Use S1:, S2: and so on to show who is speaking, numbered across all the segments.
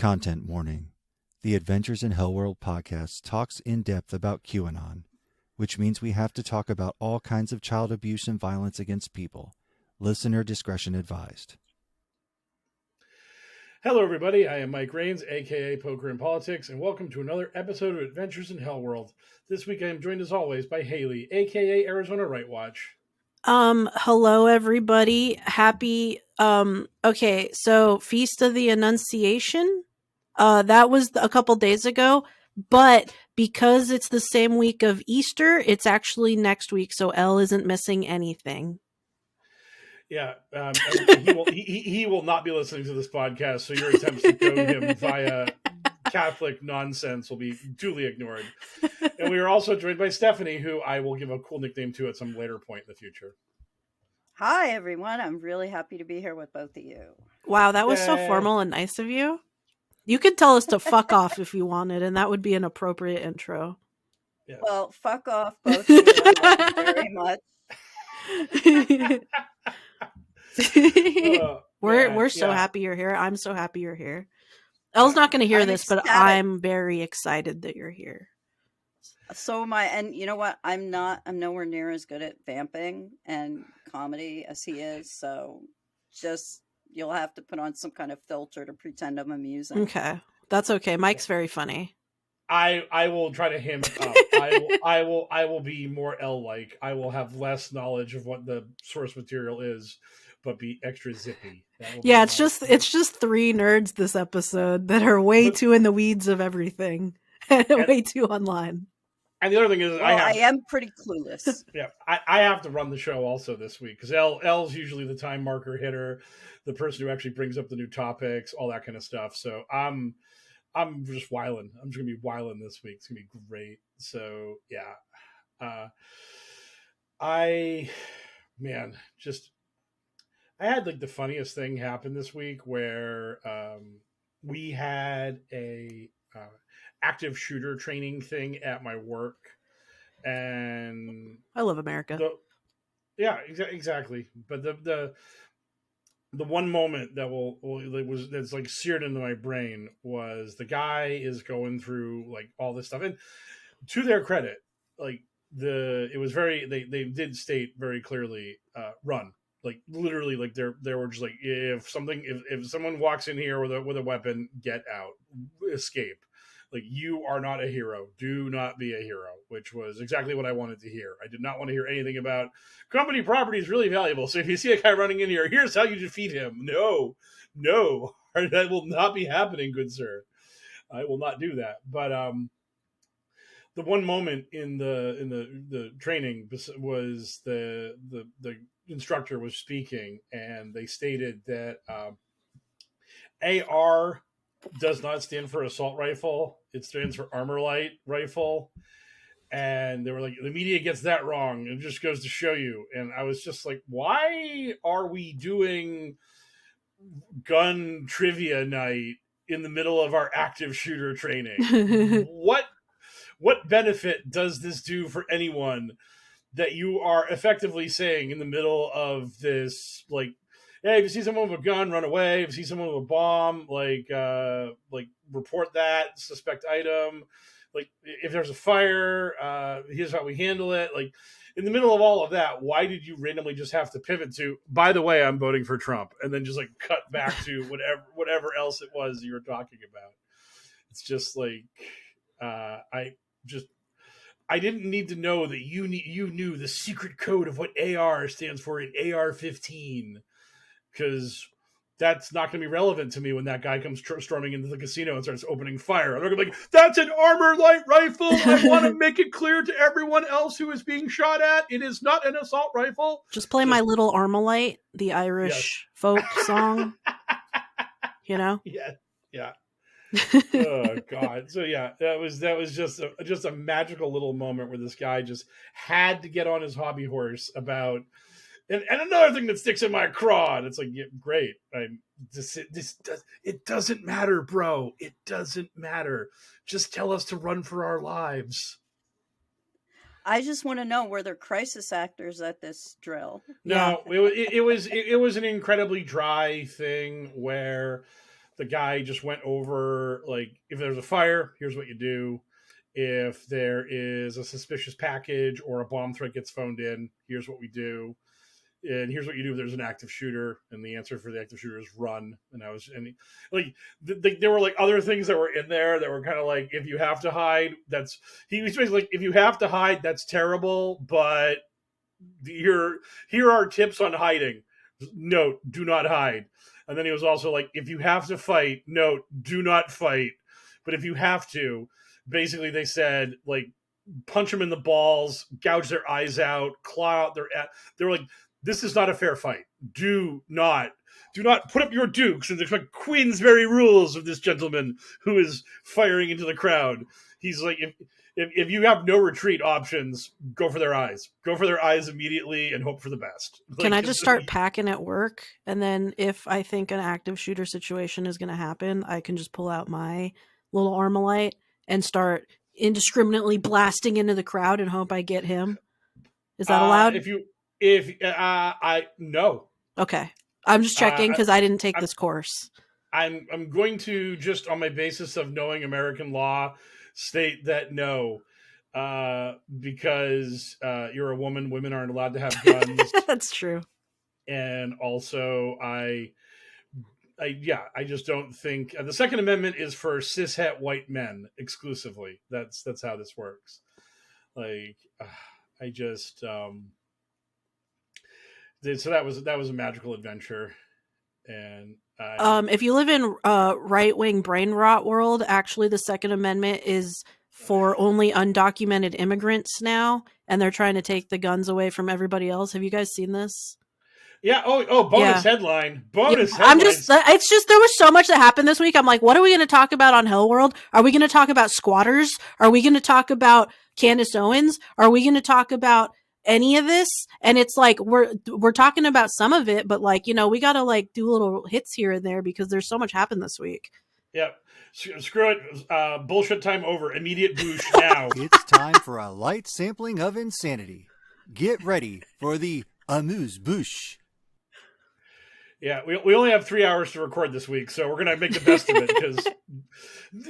S1: Content warning. The Adventures in HellwQrld podcast talks in depth about QAnon, which means we have to talk about all kinds of child abuse and violence against people. Listener discretion advised.
S2: Hello, everybody. I am Mike Rains, aka Poker and Politics, and welcome to another episode of Adventures in HellwQrld. This week I am joined as always by Haley, aka Arizona Right Watch.
S3: Hello everybody. Happy okay, so Feast of the Annunciation. That was a couple days ago, but because it's the same week of Easter, it's actually next week, so Elle isn't missing anything.
S2: Yeah, he will not be listening to this podcast, so your attempts to goad him via Catholic nonsense will be duly ignored. And we are also joined by Stephanie, who I will give a cool nickname to at some later point in the future.
S4: Hi, everyone. I'm really happy to be here with both of you.
S3: Wow, that was so formal and nice of you. You could tell us to fuck off if you wanted, and that would be an appropriate intro.
S2: Yes.
S4: Well, fuck off, both of you. I love you very much.
S3: We're so happy you're here. I'm so happy you're here. Elle's not going to hear this, but I'm very excited that you're here.
S4: So am I. And you know what? I'm nowhere near as good at vamping and comedy as he is. So just, you'll have to put on some kind of filter to pretend I'm amusing.
S3: Okay. That's okay. Mike's very funny.
S2: I will try to ham it up. I will be more L-like. I will have less knowledge of what the source material is, but be extra zippy.
S3: Yeah, it's just three nerds this episode that are way too in the weeds of everything and way too online.
S2: And the other thing is,
S4: I am pretty clueless.
S2: Yeah, I have to run the show also this week because L's usually the time marker hitter, the person who actually brings up the new topics, all that kind of stuff. So I'm just whiling. I'm just gonna be whiling this week. It's gonna be great. So yeah, I had like the funniest thing happen this week where we had a active shooter training thing at my work, and
S3: I love America.
S2: Exactly. But the one moment that that's like seared into my brain was the guy is going through like all this stuff, and to their credit, like they did state very clearly, run. Like literally, like they were just like, if someone walks in here with a weapon, get out, escape. Like, you are not a hero. Do not be a hero, which was exactly what I wanted to hear. I did not want to hear anything about company property is really valuable. So if you see a guy running in here, here's how you defeat him. No, that will not be happening, good sir. I will not do that. But the one moment in the training was the instructor was speaking, and they stated that AR does not stand for assault rifle. It stands for armor light rifle. And they were like, the media gets that wrong. It just goes to show you. And I was just like, why are we doing gun trivia night in the middle of our active shooter training? What benefit does this do for anyone that you are effectively saying in the middle of this, like, hey, if you see someone with a gun, run away. If you see someone with a bomb, like report that suspect item. Like, if there's a fire, here's how we handle it. Like, in the middle of all of that, why did you randomly just have to pivot to, by the way, I'm voting for Trump, and then just like cut back to whatever else it was you were talking about? It's just like, I didn't need to know that you knew the secret code of what AR stands for in AR-15. Because that's not going to be relevant to me when that guy comes storming into the casino and starts opening fire. I'm not going to be like, that's an armor light rifle. I want to make it clear to everyone else who is being shot at, it is not an assault rifle.
S3: Just play My Little Armalite, the Irish folk song. You know?
S2: Yeah. Oh God. So yeah, that was just a magical little moment where this guy just had to get on his hobby horse about. And another thing that sticks in my craw, and it's like, yeah, great. It doesn't matter, bro. It doesn't matter. Just tell us to run for our lives.
S4: I just want to know, were there crisis actors at this drill?
S2: No, it was an incredibly dry thing where the guy just went over, like, if there's a fire, here's what you do. If there is a suspicious package or a bomb threat gets phoned in, here's what we do. And here's what you do if there's an active shooter. And the answer for the active shooter is run. And like, there were like other things that were in there that were kind of like, if you have to hide, he was basically like, if you have to hide, that's terrible, but here are tips on hiding. Note, do not hide. And then he was also like, if you have to fight, note, do not fight. But if you have to, basically they said, like, punch them in the balls, gouge their eyes out, claw out they were like, this is not a fair fight. Do not put up your dukes and the Queensberry rules of this gentleman who is firing into the crowd. He's like, if you have no retreat options, go for their eyes. Go for their eyes immediately and hope for the best. Like,
S3: can I just start packing at work? And then if I think an active shooter situation is going to happen, I can just pull out my little Armalite and start indiscriminately blasting into the crowd and hope I get him. Is that allowed?
S2: No.
S3: Okay. I'm just checking because I didn't take this course.
S2: I'm going to, just on my basis of knowing American law, state that no, because you're a woman. Women aren't allowed to have guns.
S3: That's true.
S2: And also, I just don't think the Second Amendment is for cishet white men exclusively. That's how this works. Like, I just so that was a magical adventure. And
S3: if you live in right-wing brain rot world, actually the Second Amendment is for only undocumented immigrants now, and they're trying to take the guns away from everybody else. Have you guys seen this?
S2: Yeah. Bonus headline. Bonus.
S3: Yeah, it's just there was so much that happened this week. I'm like, what are we going to talk about on HellwQrld? Are we going to talk about squatters? Are we going to talk about Candace Owens? Are we going to talk about any of this? And it's like we're talking about some of it, but like, we got to like do little hits here and there because there's so much happened this week.
S2: Yep. Screw it. Bullshit time over. Immediate boosh now.
S1: It's time for a light sampling of insanity. Get ready for the amuse-bouche.
S2: Yeah, we only have 3 hours to record this week, so we're gonna make the best of it, because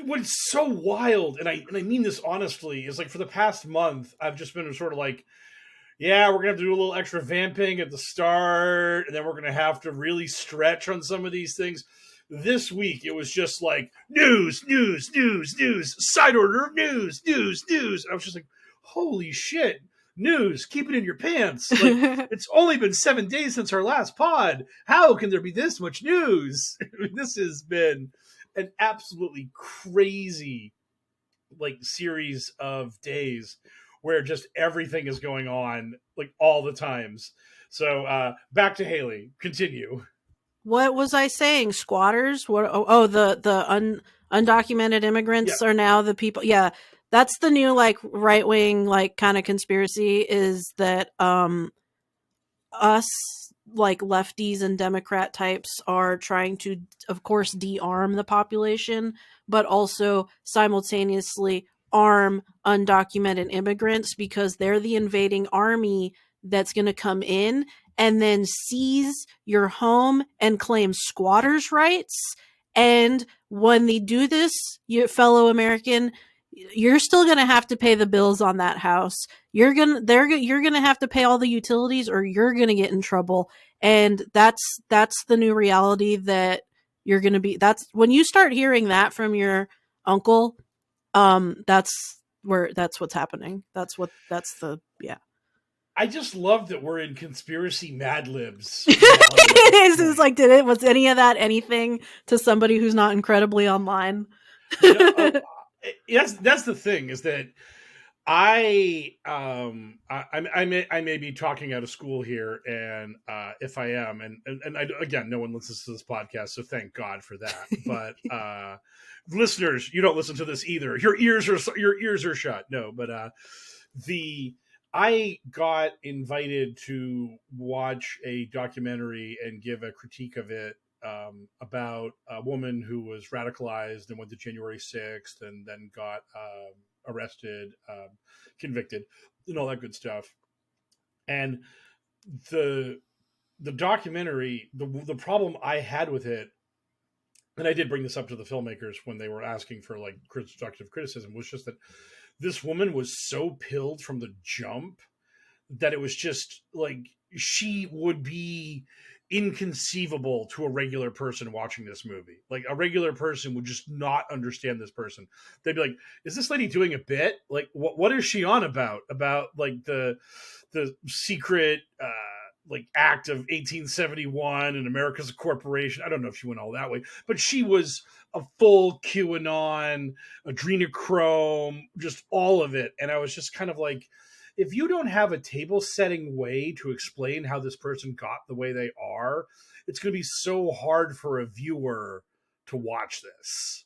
S2: what's so wild, and I mean this honestly, is like for the past month, I've just been sort of like, yeah, we're gonna have to do a little extra vamping at the start, and then we're gonna have to really stretch on some of these things. This week, it was just like news, side order of news. I was just like, holy shit. News, keep it in your pants. Like, it's only been 7 days since our last pod. How can there be this much news? This has been an absolutely crazy like series of days where just everything is going on like all the times. So back to Haley. Continue.
S3: What was I saying? Squatters? What? The undocumented immigrants are now the people. Yeah. That's the new like right wing like kind of conspiracy, is that us like lefties and Democrat types are trying to, of course, de-arm the population, but also simultaneously arm undocumented immigrants, because they're the invading army that's going to come in and then seize your home and claim squatters' rights. And when they do this, you fellow American, you're still going to have to pay the bills on that house. You're going to have to pay all the utilities, or you're going to get in trouble. And that's the new reality that you're going to be. That's when you start hearing that from your uncle. That's what's happening.
S2: I just love that we're in conspiracy Mad Libs.
S3: It's like, was any of that anything to somebody who's not incredibly online?
S2: Yes, that's the thing, is that I may be talking out of school here, and if I am, and I, again, no one listens to this podcast, so thank God for that. But listeners, you don't listen to this either. Your ears are shut. No, but I got invited to watch a documentary and give a critique of it. About a woman who was radicalized and went to January 6th and then got arrested, convicted, and all that good stuff. And the documentary, the problem I had with it and I did bring this up to the filmmakers when they were asking for like constructive criticism, was just that this woman was so pilled from the jump that it was just like she would be inconceivable to a regular person watching this movie. Like a regular person would just not understand this person. They'd be like, "Is this lady doing a bit? Like, what is she on about? About like the secret like act of 1871 and America's a corporation?" I don't know if she went all that way, but she was a full QAnon, adrenochrome, just all of it. And I was just kind of like, if you don't have a table setting way to explain how this person got the way they are, it's going to be so hard for a viewer to watch this.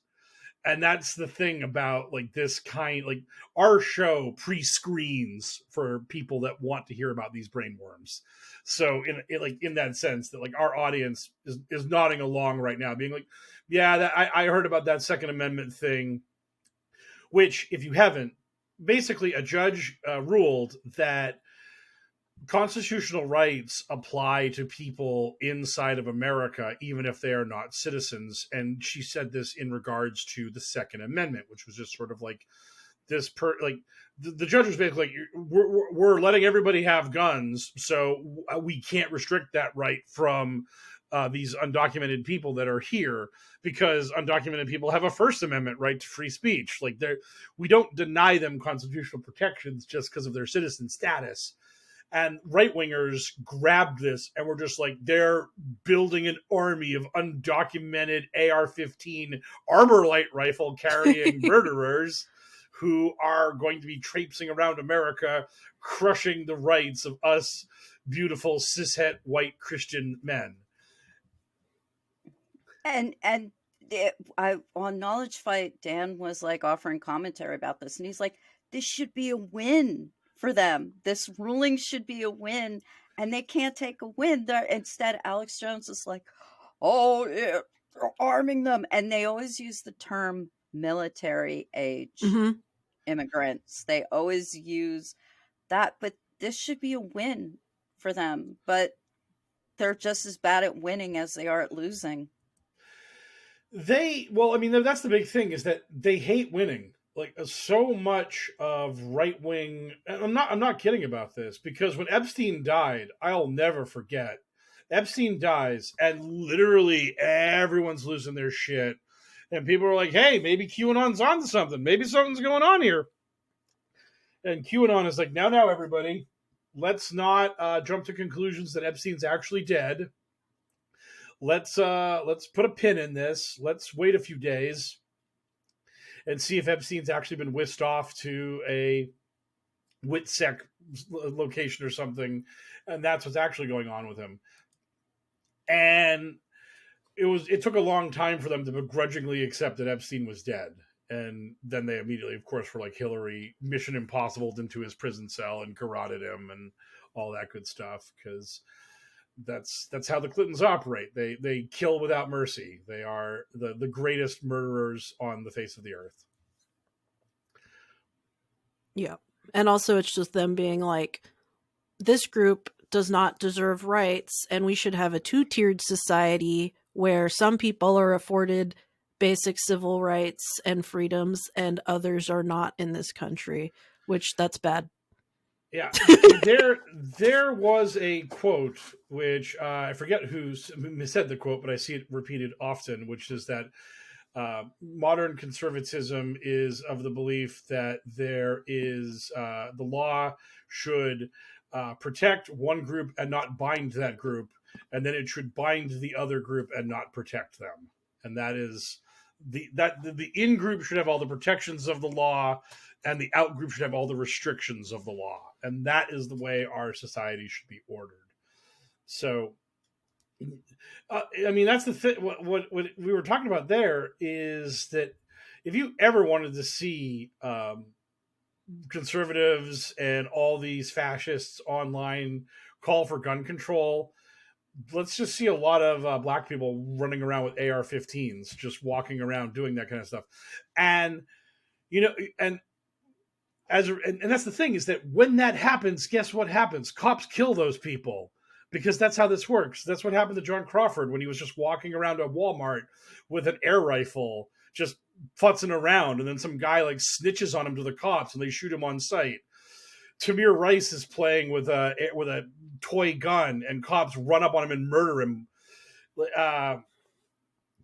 S2: And that's the thing about like this kind, like our show pre-screens for people that want to hear about these brainworms. So in that sense that like our audience is nodding along right now, being like, yeah, I heard about that Second Amendment thing, which if you haven't, basically a judge ruled that constitutional rights apply to people inside of America, even if they are not citizens. And she said this in regards to the Second Amendment, which was just sort of like this the judge was basically like, we're letting everybody have guns, so we can't restrict that right from these undocumented people that are here, because undocumented people have a First Amendment right to free speech. Like we don't deny them constitutional protections just because of their citizen status. And right-wingers grabbed this and were just like, they're building an army of undocumented AR-15 armor light rifle carrying murderers who are going to be traipsing around America, crushing the rights of us beautiful cishet white Christian men.
S4: And on Knowledge Fight, Dan was like offering commentary about this, and he's like, this should be a win for them. This ruling should be a win, and they can't take a win. Instead, Alex Jones is like, oh, yeah, they're arming them. And they always use the term military age immigrants. They always use that, but this should be a win for them. But they're just as bad at winning as they are at losing.
S2: That's the big thing, is that they hate winning. Like so much of right wing, and I'm not kidding about this, because when Epstein died, I'll never forget. Epstein dies, and literally everyone's losing their shit, and people are like, "Hey, maybe QAnon's onto something. Maybe something's going on here." And QAnon is like, "Now, everybody, let's not jump to conclusions that Epstein's actually dead. Let's put a pin in this. Let's wait a few days and see if Epstein's actually been whisked off to a WITSEC location or something, and that's what's actually going on with him." And it took a long time for them to begrudgingly accept that Epstein was dead. And then they immediately, of course, were like Hillary Mission Impossibled into his prison cell and garroted him and all that good stuff, because that's how the Clintons operate. They kill without mercy. They are the greatest murderers on the face of the earth.
S3: Yeah. And also it's just them being like, this group does not deserve rights, and we should have a two-tiered society where some people are afforded basic civil rights and freedoms and others are not in this country, which that's bad.
S2: Yeah, there was a quote, which I forget who said the quote, but I see it repeated often, which is that modern conservatism is of the belief that there is the law should protect one group and not bind that group, and then it should bind the other group and not protect them. And that is the in-group should have all the protections of the law, and the out-group should have all the restrictions of the law. And that is the way our society should be ordered. So, that's the thing. What we were talking about there is that if you ever wanted to see conservatives and all these fascists online call for gun control, let's just see a lot of black people running around with AR-15s, just walking around doing that kind of stuff. And, and that's the thing, is that when that happens, guess what happens? Cops kill those people, because that's how this works. That's what happened to John Crawford when he was just walking around a Walmart with an air rifle, just futzing around, and then some guy like snitches on him to the cops and they shoot him on sight. Tamir Rice is playing with a toy gun and cops run up on him and murder him.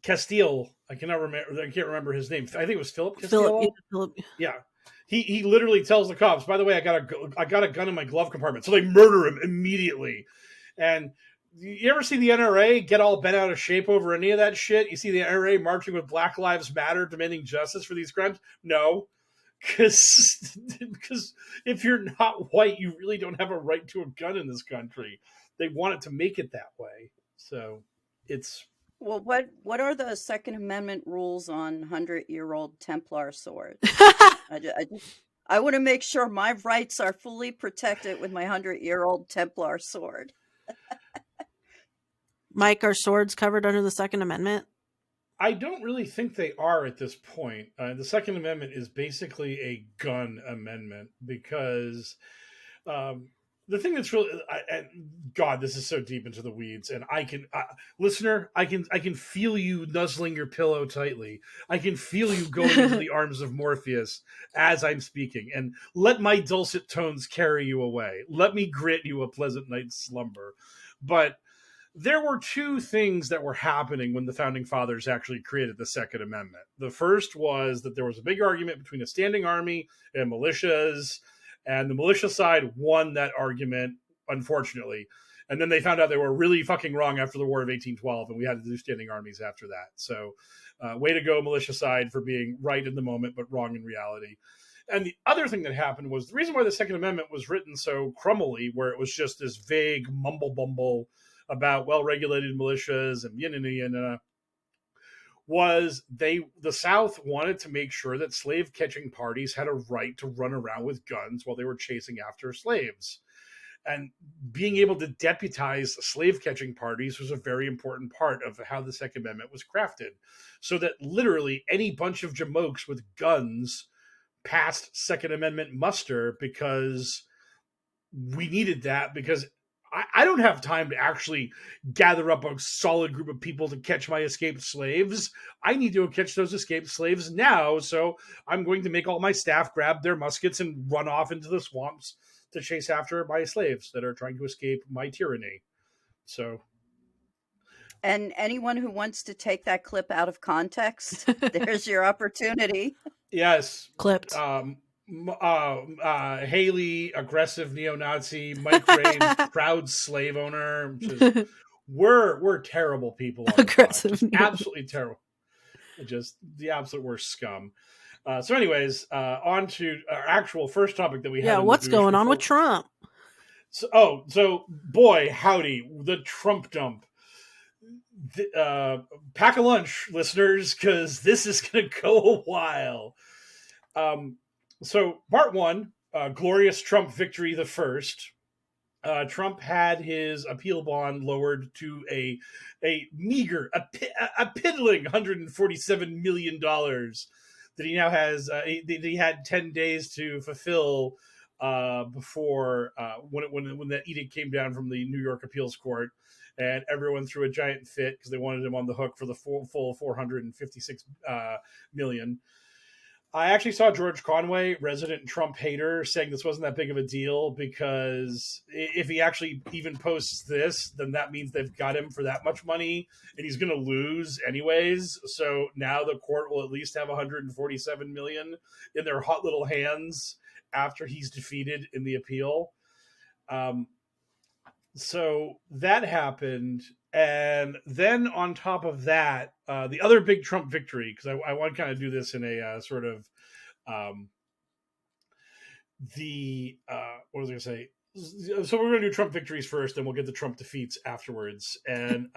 S2: Castile, I can't remember his name. I think it was Philip Castillo.
S3: Philip.
S2: Yeah. He literally tells the cops, by the way, I got a gun in my glove compartment. So they murder him immediately. And you ever see the NRA get all bent out of shape over any of that shit? You see the NRA marching with Black Lives Matter, demanding justice for these crimes? No. Because if you're not white, you really don't have a right to a gun in this country. They wanted to make it that way. So it's...
S4: Well, what are the Second Amendment rules on 100-year-old Templar swords? I want to make sure my rights are fully protected with my 100-year-old Templar sword.
S3: Mike, are swords covered under the Second Amendment?
S2: I don't really think they are at this point. The Second Amendment is basically a gun amendment because the thing that's really, God, this is so deep into the weeds, and listener, I can feel you nuzzling your pillow tightly. I can feel you going into the arms of Morpheus as I'm speaking, and let my dulcet tones carry you away. Let me grant you a pleasant night's slumber. But there were two things that were happening when the Founding Fathers actually created the Second Amendment. The first was that there was a big argument between a standing army and militias, and the militia side won that argument, unfortunately. And then they found out they were really fucking wrong after the War of 1812, and we had to do standing armies after that. So way to go, militia side, for being right in the moment, but wrong in reality. And the other thing that happened was the reason why the Second Amendment was written so crummily, where it was just this vague mumble-bumble about well-regulated militias and was the South wanted to make sure that slave-catching parties had a right to run around with guns while they were chasing after slaves. And being able to deputize slave-catching parties was a very important part of how the Second Amendment was crafted. So that literally any bunch of jamokes with guns passed Second Amendment muster because we needed that, because I don't have time to actually gather up a solid group of people to catch my escaped slaves. I need to catch those escaped slaves now, so I'm going to make all my staff grab their muskets and run off into the swamps to chase after my slaves that are trying to escape my tyranny. So,
S4: and anyone who wants to take that clip out of context, there's your opportunity.
S2: Yes.
S3: Clipped.
S2: Haley, aggressive neo-Nazi, Mike Graves, proud slave owner. Just, we're terrible people.
S3: Aggressive,
S2: absolutely terrible. Just the absolute worst scum. So, anyways, on to our actual first topic that we have.
S3: Yeah, what's going on with Trump?
S2: So boy, howdy, the Trump dump. Pack a lunch, listeners, because this is going to go a while. So part one, glorious Trump victory the first. Trump had his appeal bond lowered to a meager, a piddling $147 million that he now has. He had 10 days to fulfill before when that edict came down from the New York Appeals Court, and everyone threw a giant fit because they wanted him on the hook for the full 456 million. I actually saw George Conway, resident Trump hater, saying this wasn't that big of a deal because if he actually even posts this, then that means they've got him for that much money and he's going to lose anyways. So now the court will at least have 147 million in their hot little hands after he's defeated in the appeal. So that happened. And then on top of that, the other big Trump victory, because I want to kind of do this in a sort of what was I going to say? So we're going to do Trump victories first, and we'll get the Trump defeats afterwards. And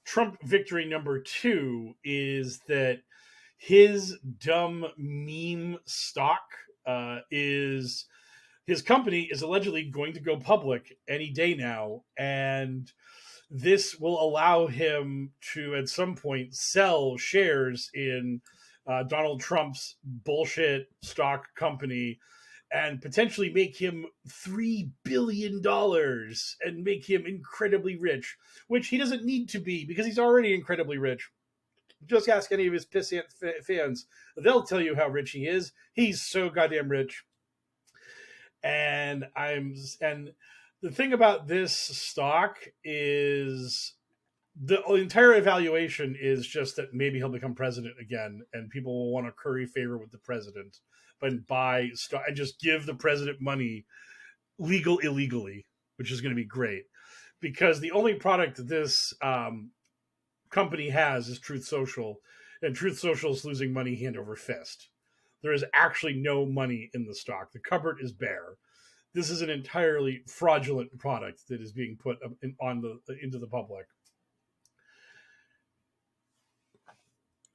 S2: Trump victory number 2 is that his dumb meme stock is... His company is allegedly going to go public any day now, and this will allow him to, at some point, sell shares in Donald Trump's bullshit stock company and potentially make him $3 billion and make him incredibly rich, which he doesn't need to be because he's already incredibly rich. Just ask any of his pissant fans. They'll tell you how rich he is. He's so goddamn rich. And the thing about this stock is the entire evaluation is just that maybe he'll become president again, and people will want to curry favor with the president, but buy stock and just give the president money illegally, which is going to be great because the only product that this company has is Truth Social, and Truth Social is losing money hand over fist. There is actually no money in the stock. The cupboard is bare. This is an entirely fraudulent product that is being put into the public.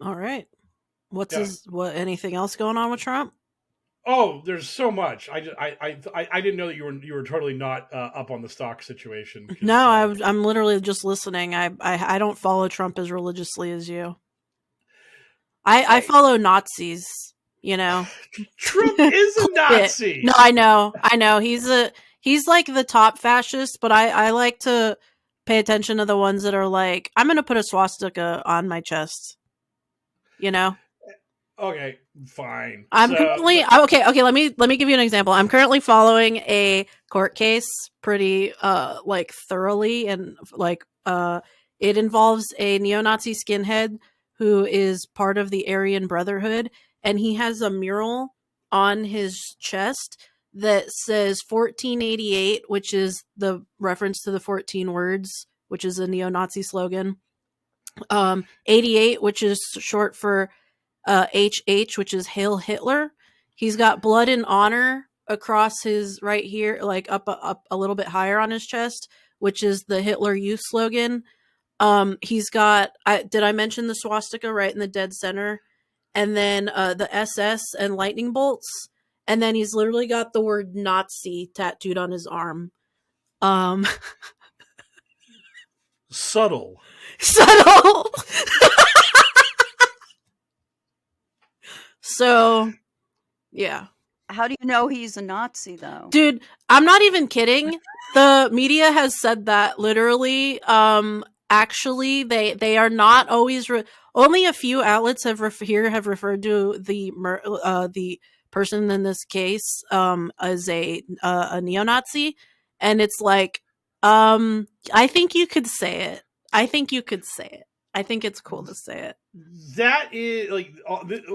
S3: All right. Anything else going on with Trump?
S2: Oh, there's so much. I didn't know that you were totally not up on the stock situation.
S3: No, I'm literally just listening. I don't follow Trump as religiously as you. I follow Nazis. You know,
S2: Trump is a Nazi.
S3: No, I know. He's like the top fascist, but I like to pay attention to the ones that are like, I'm going to put a swastika on my chest. You know.
S2: Okay, fine.
S3: Okay. Let me give you an example. I'm currently following a court case pretty thoroughly, and it involves a neo-Nazi skinhead who is part of the Aryan Brotherhood, and he has a mural on his chest that says 1488, which is the reference to the 14 words, which is a neo-Nazi slogan. 88, which is short for HH, which is Hail Hitler. He's got blood and honor across his right here, like up a little bit higher on his chest, which is the Hitler Youth slogan. He's got, did I mention the swastika right in the dead center? And then the SS and lightning bolts. And then he's literally got the word Nazi tattooed on his arm.
S2: Subtle.
S3: So, yeah.
S4: How do you know he's a Nazi, though?
S3: Dude, I'm not even kidding. The media has said that literally. Actually, they are not always. Only a few outlets have referred to the person in this case as a neo-Nazi, and it's like, I think you could say it. I think it's cool to say it.
S2: That is like,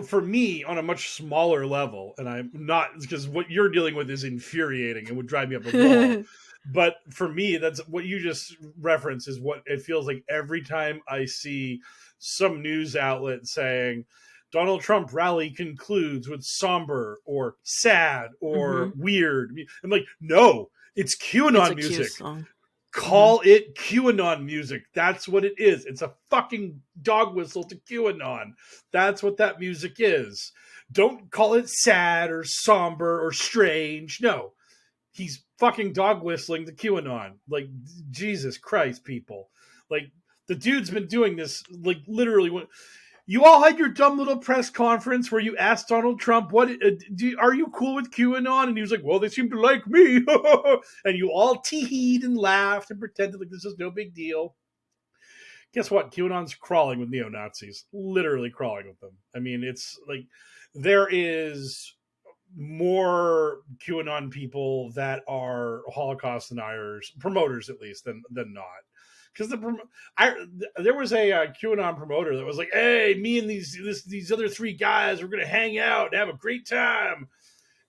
S2: for me, on a much smaller level, and I'm not, because what you're dealing with is infuriating and would drive me up a wall. But for me, that's what you just referenced is what it feels like every time I see some news outlet saying Donald Trump rally concludes with somber or sad or weird. I'm like, no, it's QAnon music. Call it QAnon music. That's what it is. It's a fucking dog whistle to QAnon. That's what that music is. Don't call it sad or somber or strange. No. He's fucking dog whistling to QAnon. Like, Jesus Christ, people. Like, the dude's been doing this, like, literally. You all had your dumb little press conference where you asked Donald Trump, are you cool with QAnon? And he was like, well, they seem to like me. And you all teeheed and laughed and pretended like this is no big deal. Guess what? QAnon's crawling with neo-Nazis. Literally crawling with them. I mean, it's like, there is more QAnon people that are Holocaust deniers, promoters at least, than not. Because there was a QAnon promoter that was like, "Hey, me and these other three guys, we're gonna hang out and have a great time."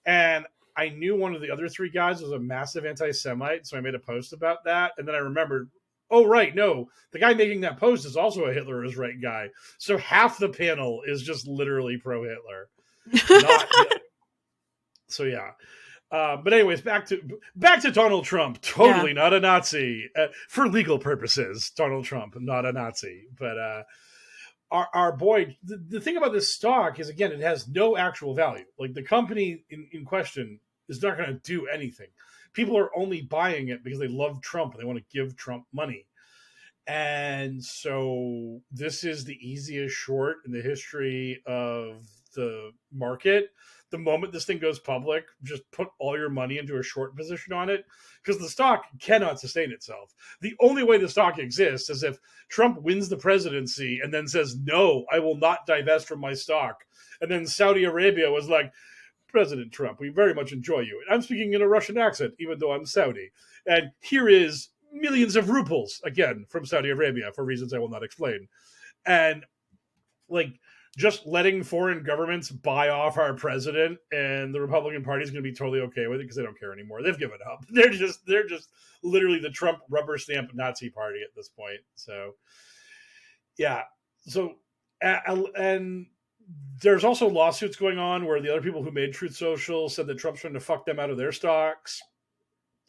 S2: And I knew one of the other three guys was a massive anti-Semite, so I made a post about that. And then I remembered, oh right, no, the guy making that post is also a Hitler is right guy. So half the panel is just literally pro-Hitler. So yeah. But anyways, back to Donald Trump. Totally not a Nazi for legal purposes. Donald Trump, not a Nazi. But our boy, the thing about this stock is, again, it has no actual value. Like, the company in question is not going to do anything. People are only buying it because they love Trump and they want to give Trump money. And so this is the easiest short in the history of the market. The moment this thing goes public, just put all your money into a short position on it, because the stock cannot sustain itself. The only way the stock exists is if Trump wins the presidency and then says, no, I will not divest from my stock. And then Saudi Arabia was like, President Trump, we very much enjoy you. And I'm speaking in a Russian accent, even though I'm Saudi. And here is millions of rubles, again, from Saudi Arabia, for reasons I will not explain. And like, just letting foreign governments buy off our president, and the Republican Party is going to be totally okay with it because they don't care anymore. They've given up. They're just literally the Trump rubber stamp Nazi party at this point. So, yeah. So, and there's also lawsuits going on where the other people who made Truth Social said that Trump's trying to fuck them out of their stocks,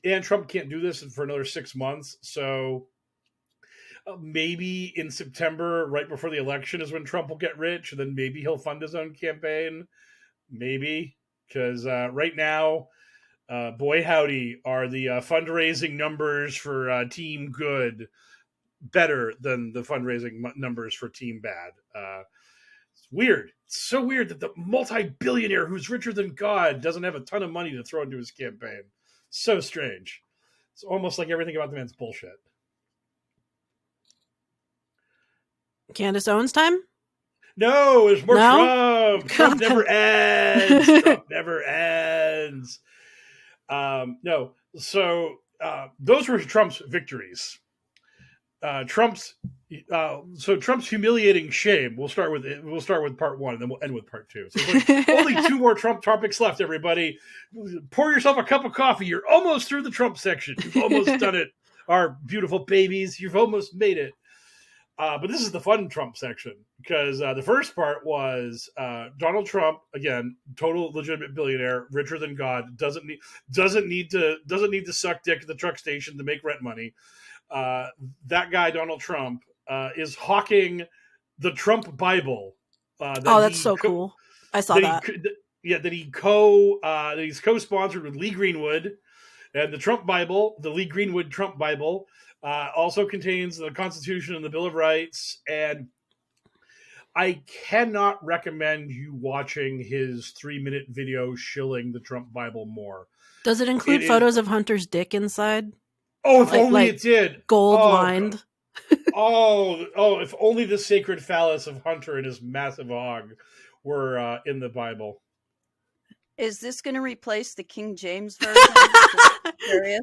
S2: and Trump can't do this for another 6 months. So. Maybe in September, right before the election, is when Trump will get rich, and then maybe he'll fund his own campaign. Maybe, because right now, boy howdy, are the fundraising numbers for Team Good better than the fundraising numbers for Team Bad. It's weird. It's so weird that the multi-billionaire who's richer than God doesn't have a ton of money to throw into his campaign. So strange. It's almost like everything about the man's bullshit.
S3: Candace Owens time?
S2: No, there's more Trump. Trump never ends. Trump never ends. No, so those were Trump's victories. Trump's humiliating shame. We'll start with part one, and then we'll end with part two. So like only 2 more Trump topics left. Everybody, pour yourself a cup of coffee. You're almost through the Trump section. You've almost done it. Our beautiful babies. You've almost made it. But this is the fun Trump section, because the first part was Donald Trump, again, total legitimate billionaire, richer than God, doesn't need to suck dick at the truck station to make rent money. That guy, Donald Trump, is hawking the Trump Bible.
S3: That's so cool. I saw that.
S2: That he's co-sponsored with Lee Greenwood, and the Trump Bible, the Lee Greenwood Trump Bible. Also contains the Constitution and the Bill of Rights, and I cannot recommend you watching his 3-minute video shilling the Trump Bible more.
S3: Does it include photos of Hunter's dick inside?
S2: Oh, if only it did.
S3: Gold lined.
S2: If only the sacred phallus of Hunter and his massive hog were in the Bible.
S4: Is this going to replace the King James version? Just curious.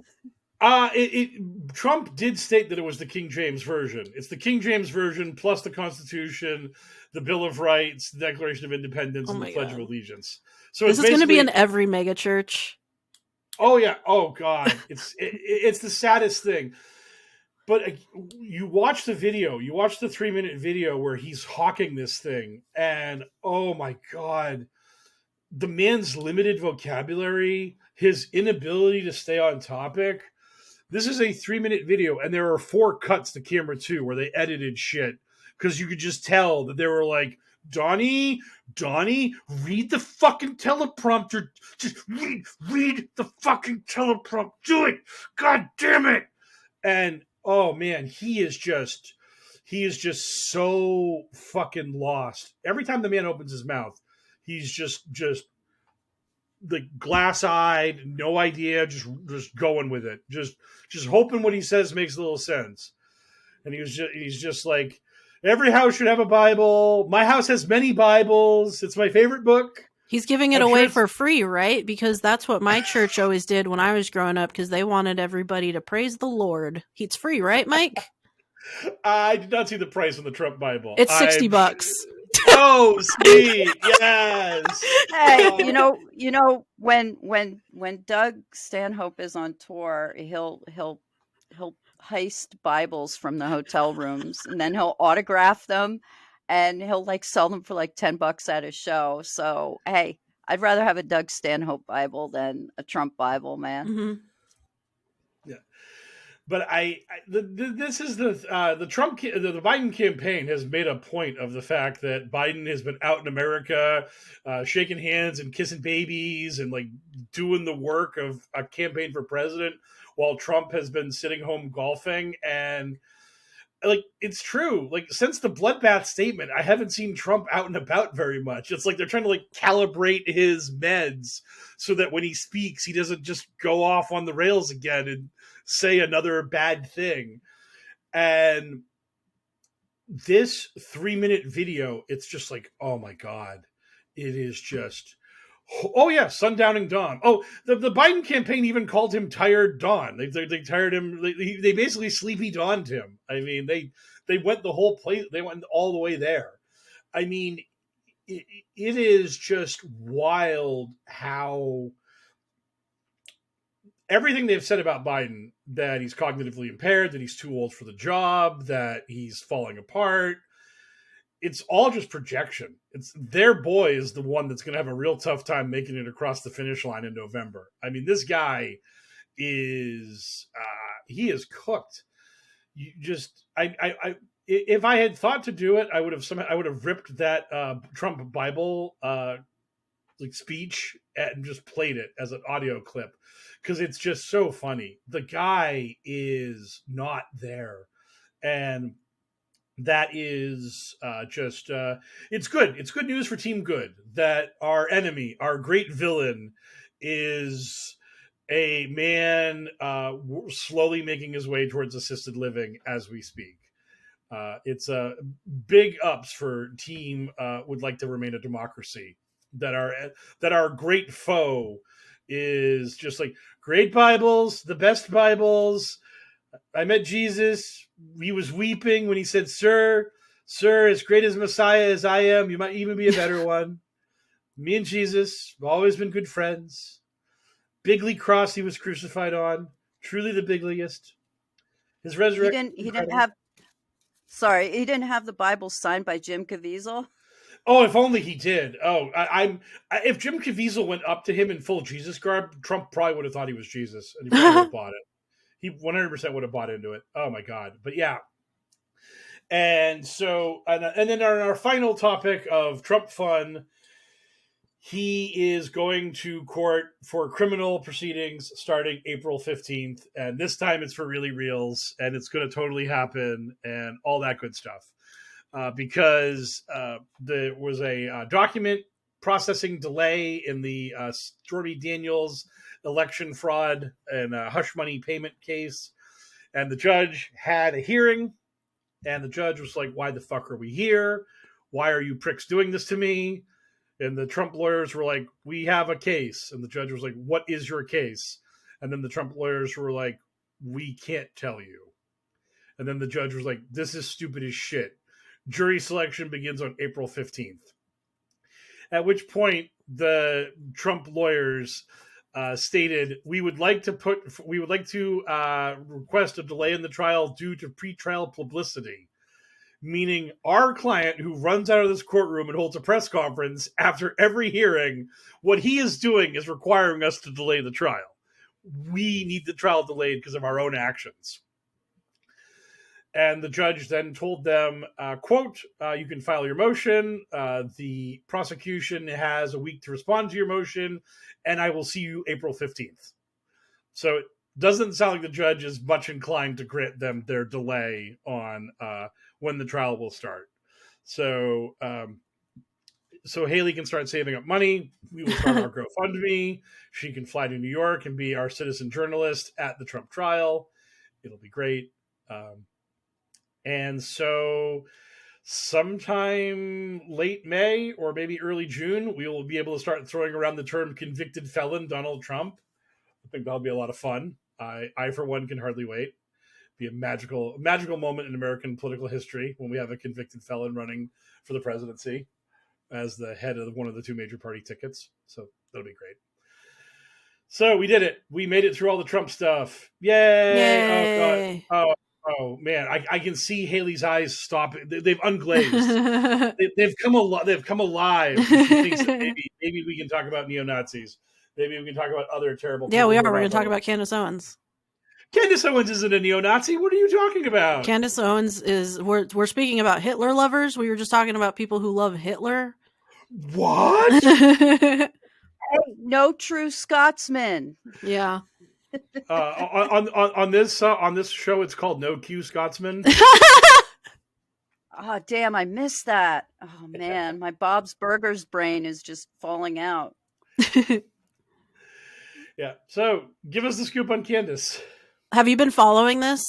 S2: Trump did state that it was the King James version. It's the King James version plus the Constitution, the Bill of Rights, the Declaration of Independence, and the Pledge of Allegiance. So
S3: this is going to be in every mega church.
S2: Oh yeah. Oh God. It's the saddest thing. But you watch the video. You watch the 3-minute video where he's hawking this thing, and oh my God, the man's limited vocabulary, his inability to stay on topic. This is a 3-minute video, and there are 4 cuts to camera 2 where they edited shit, because you could just tell that they were like, Donnie, read the fucking teleprompter. Just read the fucking teleprompter. Do it. God damn it. And oh man, he is just so fucking lost. Every time the man opens his mouth, he's just like glass-eyed, no idea, just going with it, just hoping what he says makes a little sense. And he's just like, every house should have a Bible. My house has many Bibles. It's my favorite book.
S3: He's giving it away for free, right? Because that's what my church always did when I was growing up, because they wanted everybody to praise the Lord. It's free, right, Mike?
S2: I did not see the price on the Trump Bible.
S3: It's $60.
S2: Oh, sweet. Yes.
S4: Hey, you know, when Doug Stanhope is on tour, he'll heist Bibles from the hotel rooms, and then he'll autograph them, and he'll like sell them for like $10 at his show. So hey, I'd rather have a Doug Stanhope Bible than a Trump Bible, man.
S3: Mm-hmm.
S2: Yeah. But this is the Biden campaign has made a point of the fact that Biden has been out in America, shaking hands and kissing babies and like doing the work of a campaign for president, while Trump has been sitting home golfing. And like, it's true. Like, since the bloodbath statement, I haven't seen Trump out and about very much. It's like they're trying to like calibrate his meds so that when he speaks, he doesn't just go off on the rails again and say another bad thing. And this 3-minute video, it's just like, oh my God, it is just, oh yeah, sundowning Don. Oh, the Biden campaign even called him Tired Don. They tired him. They basically sleepy dawned him. I mean, they went the whole place. They went all the way there. I mean, it is just wild how everything they've said about Biden, that he's cognitively impaired, that he's too old for the job, that he's falling apart, it's all just projection. It's their boy is the one that's going to have a real tough time making it across the finish line in November. I mean, this guy is he is cooked. You just if I had thought to do it, I would have ripped that Trump Bible like speech and just played it as an audio clip, because it's just so funny. The guy is not there, and that is it's good. It's good news for Team Good that our enemy, our great villain, is a man slowly making his way towards assisted living as we speak. It's big ups for Team would like to remain a democracy. That our great foe is just like, great Bibles, the best Bibles. I met Jesus. He was weeping when he said, sir, as great as Messiah as I am, you might even be a better one. Me and Jesus have always been good friends. Bigly cross he was crucified on. Truly the bigliest. His resurrection.
S4: He didn't have the Bible signed by Jim Caviezel.
S2: Oh, if only he did. Oh, if Jim Caviezel went up to him in full Jesus garb, Trump probably would have thought he was Jesus, and he probably would have bought it. He 100% would have bought into it. Oh my God. But yeah. And so, and then on our final topic of Trump fun, he is going to court for criminal proceedings starting April 15th. And this time it's for really reals, and it's going to totally happen and all that good stuff. Because there was a document processing delay in the Stormy Daniels election fraud and hush money payment case. And the judge had a hearing, and the judge was like, why the fuck are we here? Why are you pricks doing this to me? And the Trump lawyers were like, we have a case. And the judge was like, what is your case? And then the Trump lawyers were like, we can't tell you. And then the judge was like, this is stupid as shit. Jury selection begins on April 15th. At which point the Trump lawyers stated, we would like to request a delay in the trial due to pretrial publicity, meaning our client, who runs out of this courtroom and holds a press conference after every hearing, what he is doing is requiring us to delay the trial. We need the trial delayed because of our own actions. And the judge then told them, quote, you can file your motion. The prosecution has a week to respond to your motion, and I will see you April 15th. So it doesn't sound like the judge is much inclined to grant them their delay on when the trial will start. So Haley can start saving up money. We will start our GoFundMe. She can fly to New York and be our citizen journalist at the Trump trial. It'll be great. And so sometime late May or maybe early June, we will be able to start throwing around the term convicted felon Donald Trump. I think that'll be a lot of fun. I for one, can hardly wait. Be a magical moment in American political history when we have a convicted felon running for the presidency as the head of one of the two major party tickets. So that'll be great. So we did it. We made it through all the Trump stuff. Yay!
S3: Yay.
S2: Oh man, I can see Haley's eyes stop. They've unglazed. They've come alive. She thinks that maybe we can talk about neo-Nazis. Maybe we can talk about other terrible people.
S3: Yeah, we are. We're going to talk about Candace Owens.
S2: Candace Owens isn't a neo-Nazi. What are you talking about?
S3: Candace Owens is. We're speaking about Hitler lovers. We were just talking about people who love Hitler.
S2: What?
S4: No true Scotsman.
S3: Yeah.
S2: On this show, it's called No Q Scotsman.
S4: Oh, damn, I missed that. Oh, man, my Bob's Burgers brain is just falling out.
S2: Yeah. So give us the scoop on Candace.
S3: Have you been following this?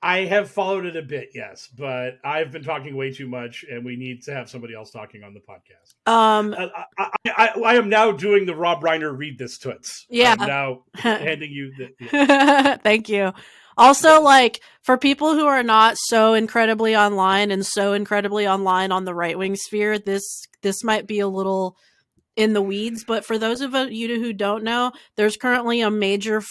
S2: I have followed it a bit, yes, but I've been talking way too much, and we need to have somebody else talking on the podcast. I am now doing the Rob Reiner read this toots.
S3: Yeah.
S2: I'm now handing you the.
S3: Yeah. Thank you. Also, like, for people who are not so incredibly online and so incredibly online on the right wing sphere, this might be a little in the weeds. But for those of you who don't know, there's currently a major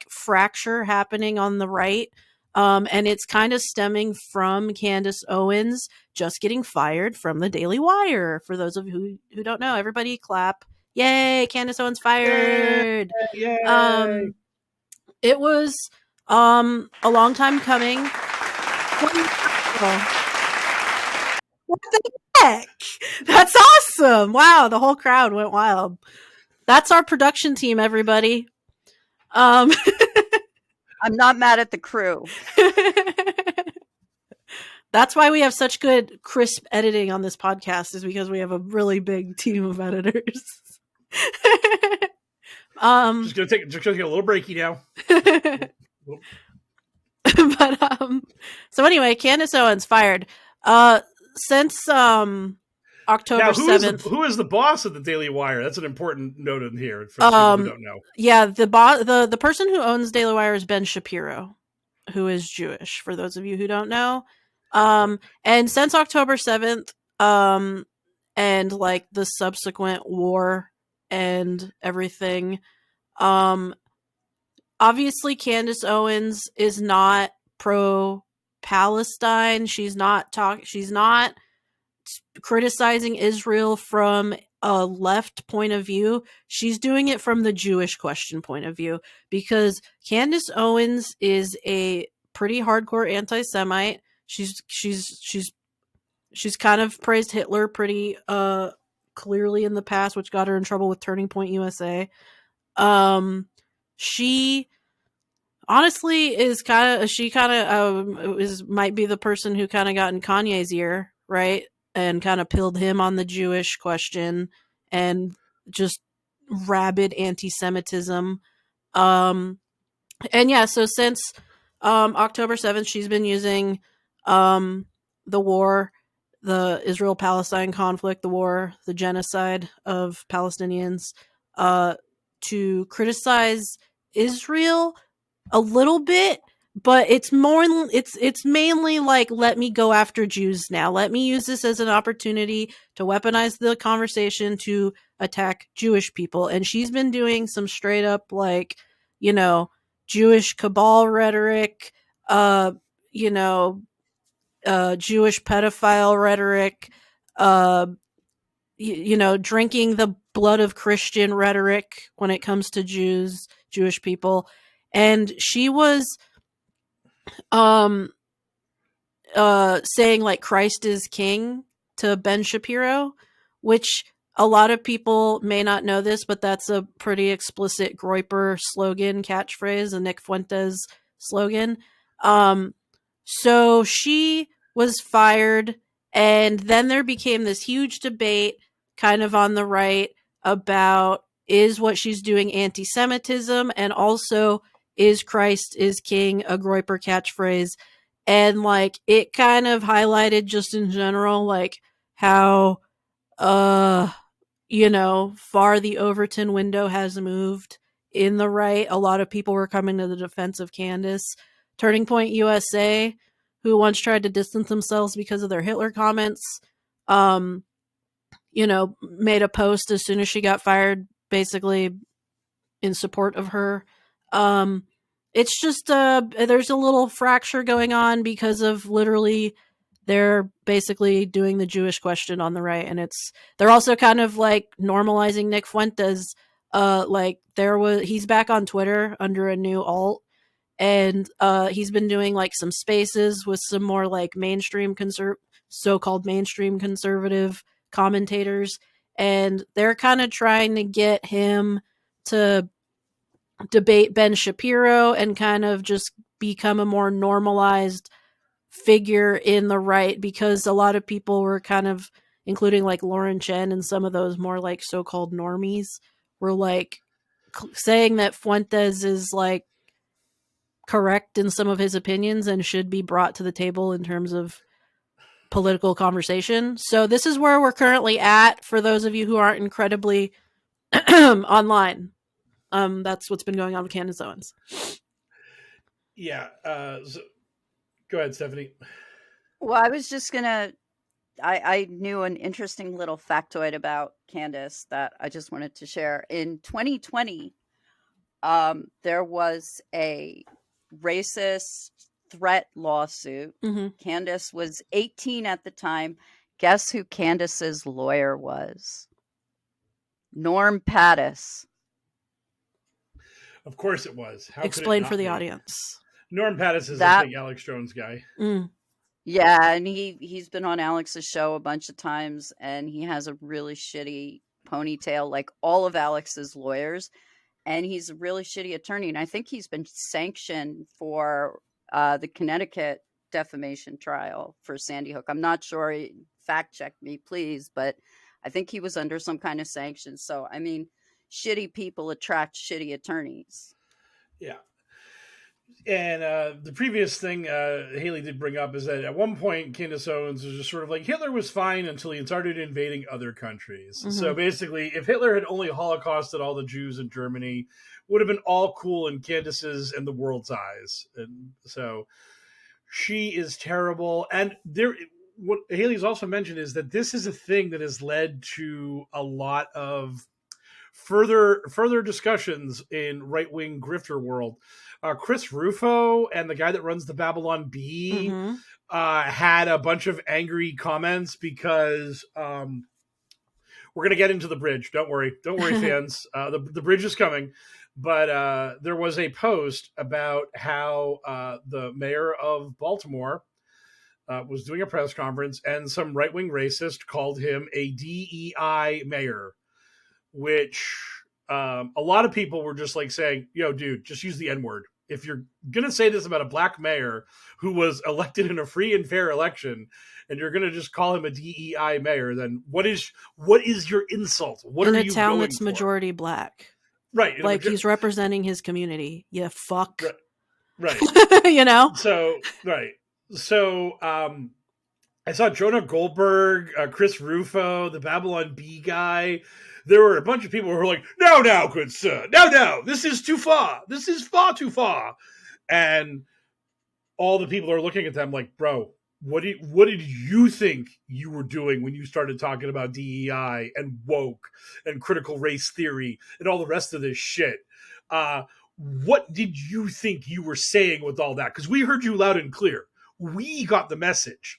S3: fracture happening on the right. And it's kind of stemming from Candace Owens just getting fired from the Daily Wire. For those of you who don't know, everybody clap. Yay, Candace Owens fired.
S2: Yay.
S3: It was a long time coming. What the heck? That's awesome. Wow, the whole crowd went wild. That's our production team, everybody.
S4: I'm not mad at the crew.
S3: That's why we have such good, crisp editing on this podcast, is because we have a really big team of editors.
S2: Just gonna take a little breaky now.
S3: But so anyway, Candace Owens fired. Since October 7th.
S2: Who is the boss of the Daily Wire? That's an important note in here for people who don't know.
S3: Yeah, the person who owns Daily Wire is Ben Shapiro, who is Jewish, for those of you who don't know. And since October 7th, and like the subsequent war and everything, obviously Candace Owens is not pro Palestine. She's not criticizing Israel from a left point of view. She's doing it from the Jewish question point of view, because Candace Owens is a pretty hardcore anti-Semite. She's kind of praised Hitler pretty clearly in the past, which got her in trouble with Turning Point USA. She honestly is might be the person who kind of got in Kanye's ear, right? And kind of pilled him on the Jewish question and just rabid anti-Semitism. And yeah, so since October 7th, she's been using the war, the Israel-Palestine conflict, the war, the genocide of Palestinians, to criticize Israel a little bit, but it's mainly like, let me go after Jews now. Let me use this as an opportunity to weaponize the conversation to attack Jewish people. And she's been doing some straight up, like, Jewish cabal rhetoric, Jewish pedophile rhetoric, drinking the blood of Christian rhetoric when it comes to Jewish people. And she was saying like Christ is king to Ben Shapiro, which a lot of people may not know this, but that's a pretty explicit Groyper slogan, catchphrase, a Nick Fuentes slogan. So she was fired, and then there became this huge debate kind of on the right about, is what she's doing anti-Semitism, and also is Christ is king a Groyper catchphrase? And like, it kind of highlighted just in general, like, how far the Overton window has moved in the right. A lot of people were coming to the defense of Candace. Turning Point USA, who once tried to distance themselves because of their Hitler comments, made a post as soon as she got fired, basically in support of her. It's just there's a little fracture going on because of literally they're basically doing the Jewish question on the right, and they're also kind of like normalizing Nick Fuentes. He's back on Twitter under a new alt, and he's been doing like some spaces with some more like so-called mainstream conservative commentators, and they're kind of trying to get him to debate Ben Shapiro and kind of just become a more normalized figure in the right, because a lot of people were kind of, including like Lauren Chen and some of those more like so-called normies, were like saying that Fuentes is like correct in some of his opinions and should be brought to the table in terms of political conversation. So this is where we're currently at for those of you who aren't incredibly online. That's what's been going on with Candace Owens.
S2: Yeah. So, go ahead, Stephanie.
S4: Well, I was just gonna. I knew an interesting little factoid about Candace that I just wanted to share. In 2020, there was a racist threat lawsuit.
S3: Mm-hmm.
S4: Candace was 18 at the time. Guess who Candace's lawyer was? Norm Pattis.
S2: Of course it was. How
S3: Explain
S2: could it
S3: for
S2: not
S3: the
S2: be?
S3: audience.
S2: Norm Pattis is
S4: That-
S2: a big Alex Jones guy.
S3: Mm.
S4: Yeah, and he's been on Alex's show a bunch of times, and he has a really shitty ponytail, like all of Alex's lawyers, and he's a really shitty attorney. And I think he's been sanctioned for the Connecticut defamation trial for Sandy Hook. I'm not sure. Fact check me, please, but I think he was under some kind of sanction. So, I mean, shitty people attract shitty attorneys.
S2: Yeah. And the previous thing Haley did bring up is that at one point, Candace Owens was just sort of like, Hitler was fine until he started invading other countries.
S3: Mm-hmm.
S2: So basically, if Hitler had only Holocausted all the Jews in Germany, would have been all cool in Candace's and the world's eyes. And so she is terrible. And what Haley's also mentioned is that this is a thing that has led to a lot of further discussions in right-wing grifter world. Chris Rufo and the guy that runs the Babylon Bee
S3: Mm-hmm.
S2: had a bunch of angry comments because we're going to get into the bridge. Don't worry, fans. The bridge is coming. But there was a post about how the mayor of Baltimore was doing a press conference, and some right-wing racist called him a DEI mayor, which a lot of people were just like saying, yo, dude, just use the N-word. If you're going to say this about a black mayor who was elected in a free and fair election, and you're going to just call him a DEI mayor, then what is your insult? What
S3: in
S2: are
S3: a
S2: you
S3: town
S2: going
S3: that's
S2: for?
S3: majority black.
S2: Right.
S3: Like he's representing his community. Yeah, fuck.
S2: Right.
S3: You know?
S2: So, right. So, I saw Jonah Goldberg, Chris Rufo, the Babylon Bee guy. There were a bunch of people who were like, no, good sir. No, this is too far. This is far too far. And all the people are looking at them like, bro, what did you think you were doing when you started talking about DEI and woke and critical race theory and all the rest of this shit? What did you think you were saying with all that? Because we heard you loud and clear. We got the message.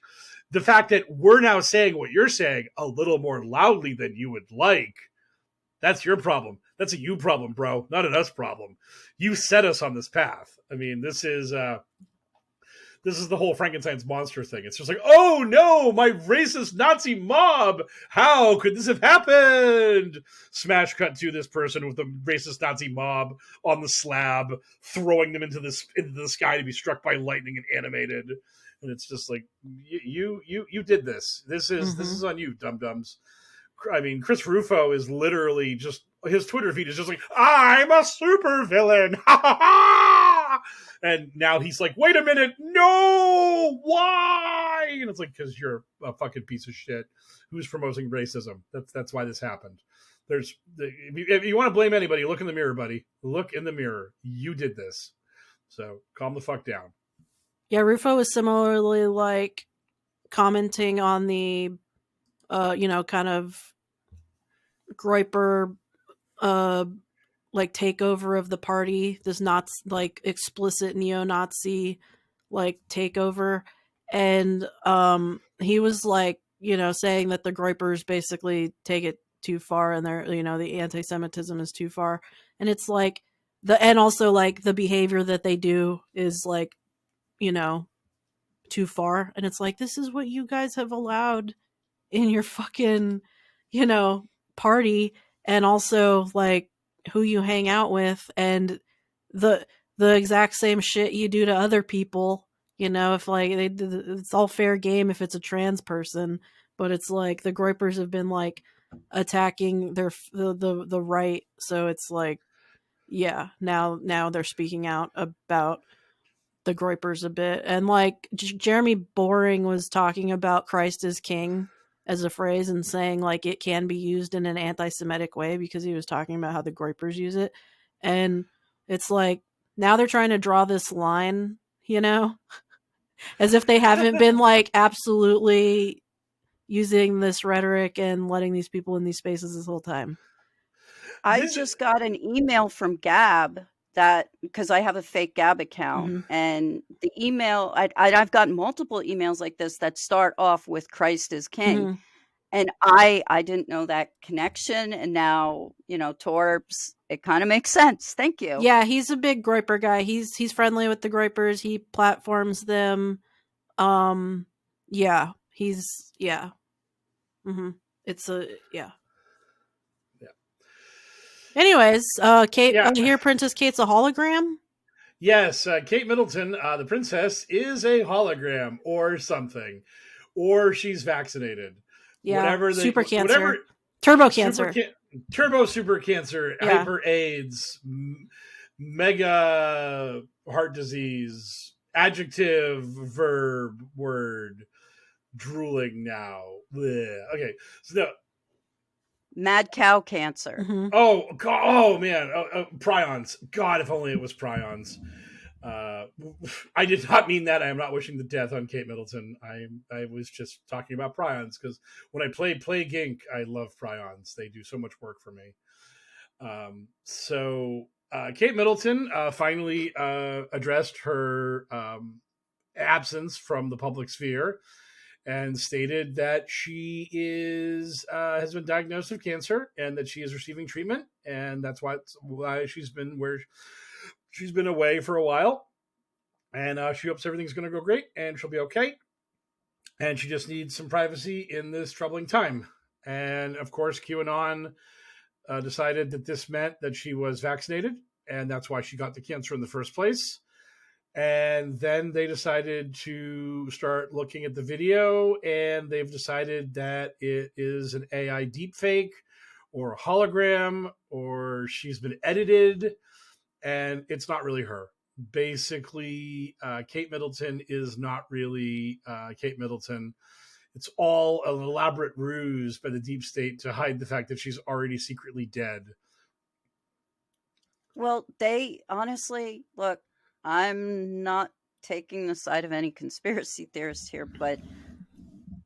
S2: The fact that we're now saying what you're saying a little more loudly than you would like, that's your problem. That's a you problem, bro, not an us problem. You set us on this path. I mean, this is the whole Frankenstein's monster thing. It's just like, oh no, my racist Nazi mob. How could this have happened? Smash cut to this person with the racist Nazi mob on the slab, throwing them into the sky to be struck by lightning and animated. And it's just like, you did this. This is on you, dum-dums. I mean, Chris Rufo is literally just, his Twitter feed is just like, I'm a super villain. And now he's like, wait a minute, no, why? And it's like, because you're a fucking piece of shit who's promoting racism. That's why this happened. If you want to blame anybody, look in the mirror, buddy. Look in the mirror. You did this. So calm the fuck down.
S3: Yeah, Rufo was similarly like commenting on the kind of Groyper like takeover of the party, this not like explicit neo-Nazi like takeover, and he was like, saying that the Groypers basically take it too far, and they're, the anti-Semitism is too far, and it's like and also like the behavior that they do is like, too far, and it's like, this is what you guys have allowed in your fucking, party, and also like who you hang out with, and the exact same shit you do to other people. You know, if like it's all fair game if it's a trans person, but it's like the Groypers have been like attacking the right, so it's like, yeah, now they're speaking out about the Groypers a bit, and like Jeremy Boring was talking about Christ is King as a phrase and saying like it can be used in an anti-Semitic way because he was talking about how the Groypers use it, and it's like now they're trying to draw this line, you know, as if they haven't been like absolutely using this rhetoric and letting these people in these spaces this whole time.
S4: I
S2: This-
S4: just got an email from Gab that because I have a fake Gab account,
S3: Mhm.
S4: and the email I've gotten multiple emails like this that start off with Christ is King,
S3: Mhm.
S4: and I didn't know that connection, and now Torbs, it kind of makes sense. Thank you.
S3: Yeah, he's a big Groyper guy. He's friendly with the Groypers. He platforms them. Yeah, he's yeah. It's a yeah.
S2: Yeah.
S3: Anyways, Kate,
S2: Yeah.
S3: here Princess Kate's a hologram.
S2: Yes, Kate Middleton, the princess, is a hologram or something, or she's vaccinated.
S3: Yeah,
S2: Whatever
S3: super cancer,
S2: whatever
S3: turbo
S2: super
S3: cancer.
S2: turbo super cancer,
S3: Yeah.
S2: hyper AIDS, mega heart disease, adjective, verb, word, drooling now. Blech. Okay, so no,
S4: Mad cow cancer.
S3: Mhm.
S2: oh God, oh man, prions. God, if only it was prions. I did not mean that. I am not wishing the death on Kate Middleton. I was just talking about prions because when I play Plague Inc., I love prions. They do so much work for me. Kate Middleton finally addressed her absence from the public sphere and stated that she has been diagnosed with cancer and that she is receiving treatment, and that's why she's been away for a while. And she hopes everything's going to go great and she'll be okay. And she just needs some privacy in this troubling time. And of course, QAnon decided that this meant that she was vaccinated, and that's why she got the cancer in the first place. And then they decided to start looking at the video, and they've decided that it is an AI deepfake or a hologram, or she's been edited, and it's not really her. Basically, Kate Middleton is not really Kate Middleton. It's all an elaborate ruse by the deep state to hide the fact that she's already secretly dead.
S4: Well, they honestly, look, I'm not taking the side of any conspiracy theorists here, but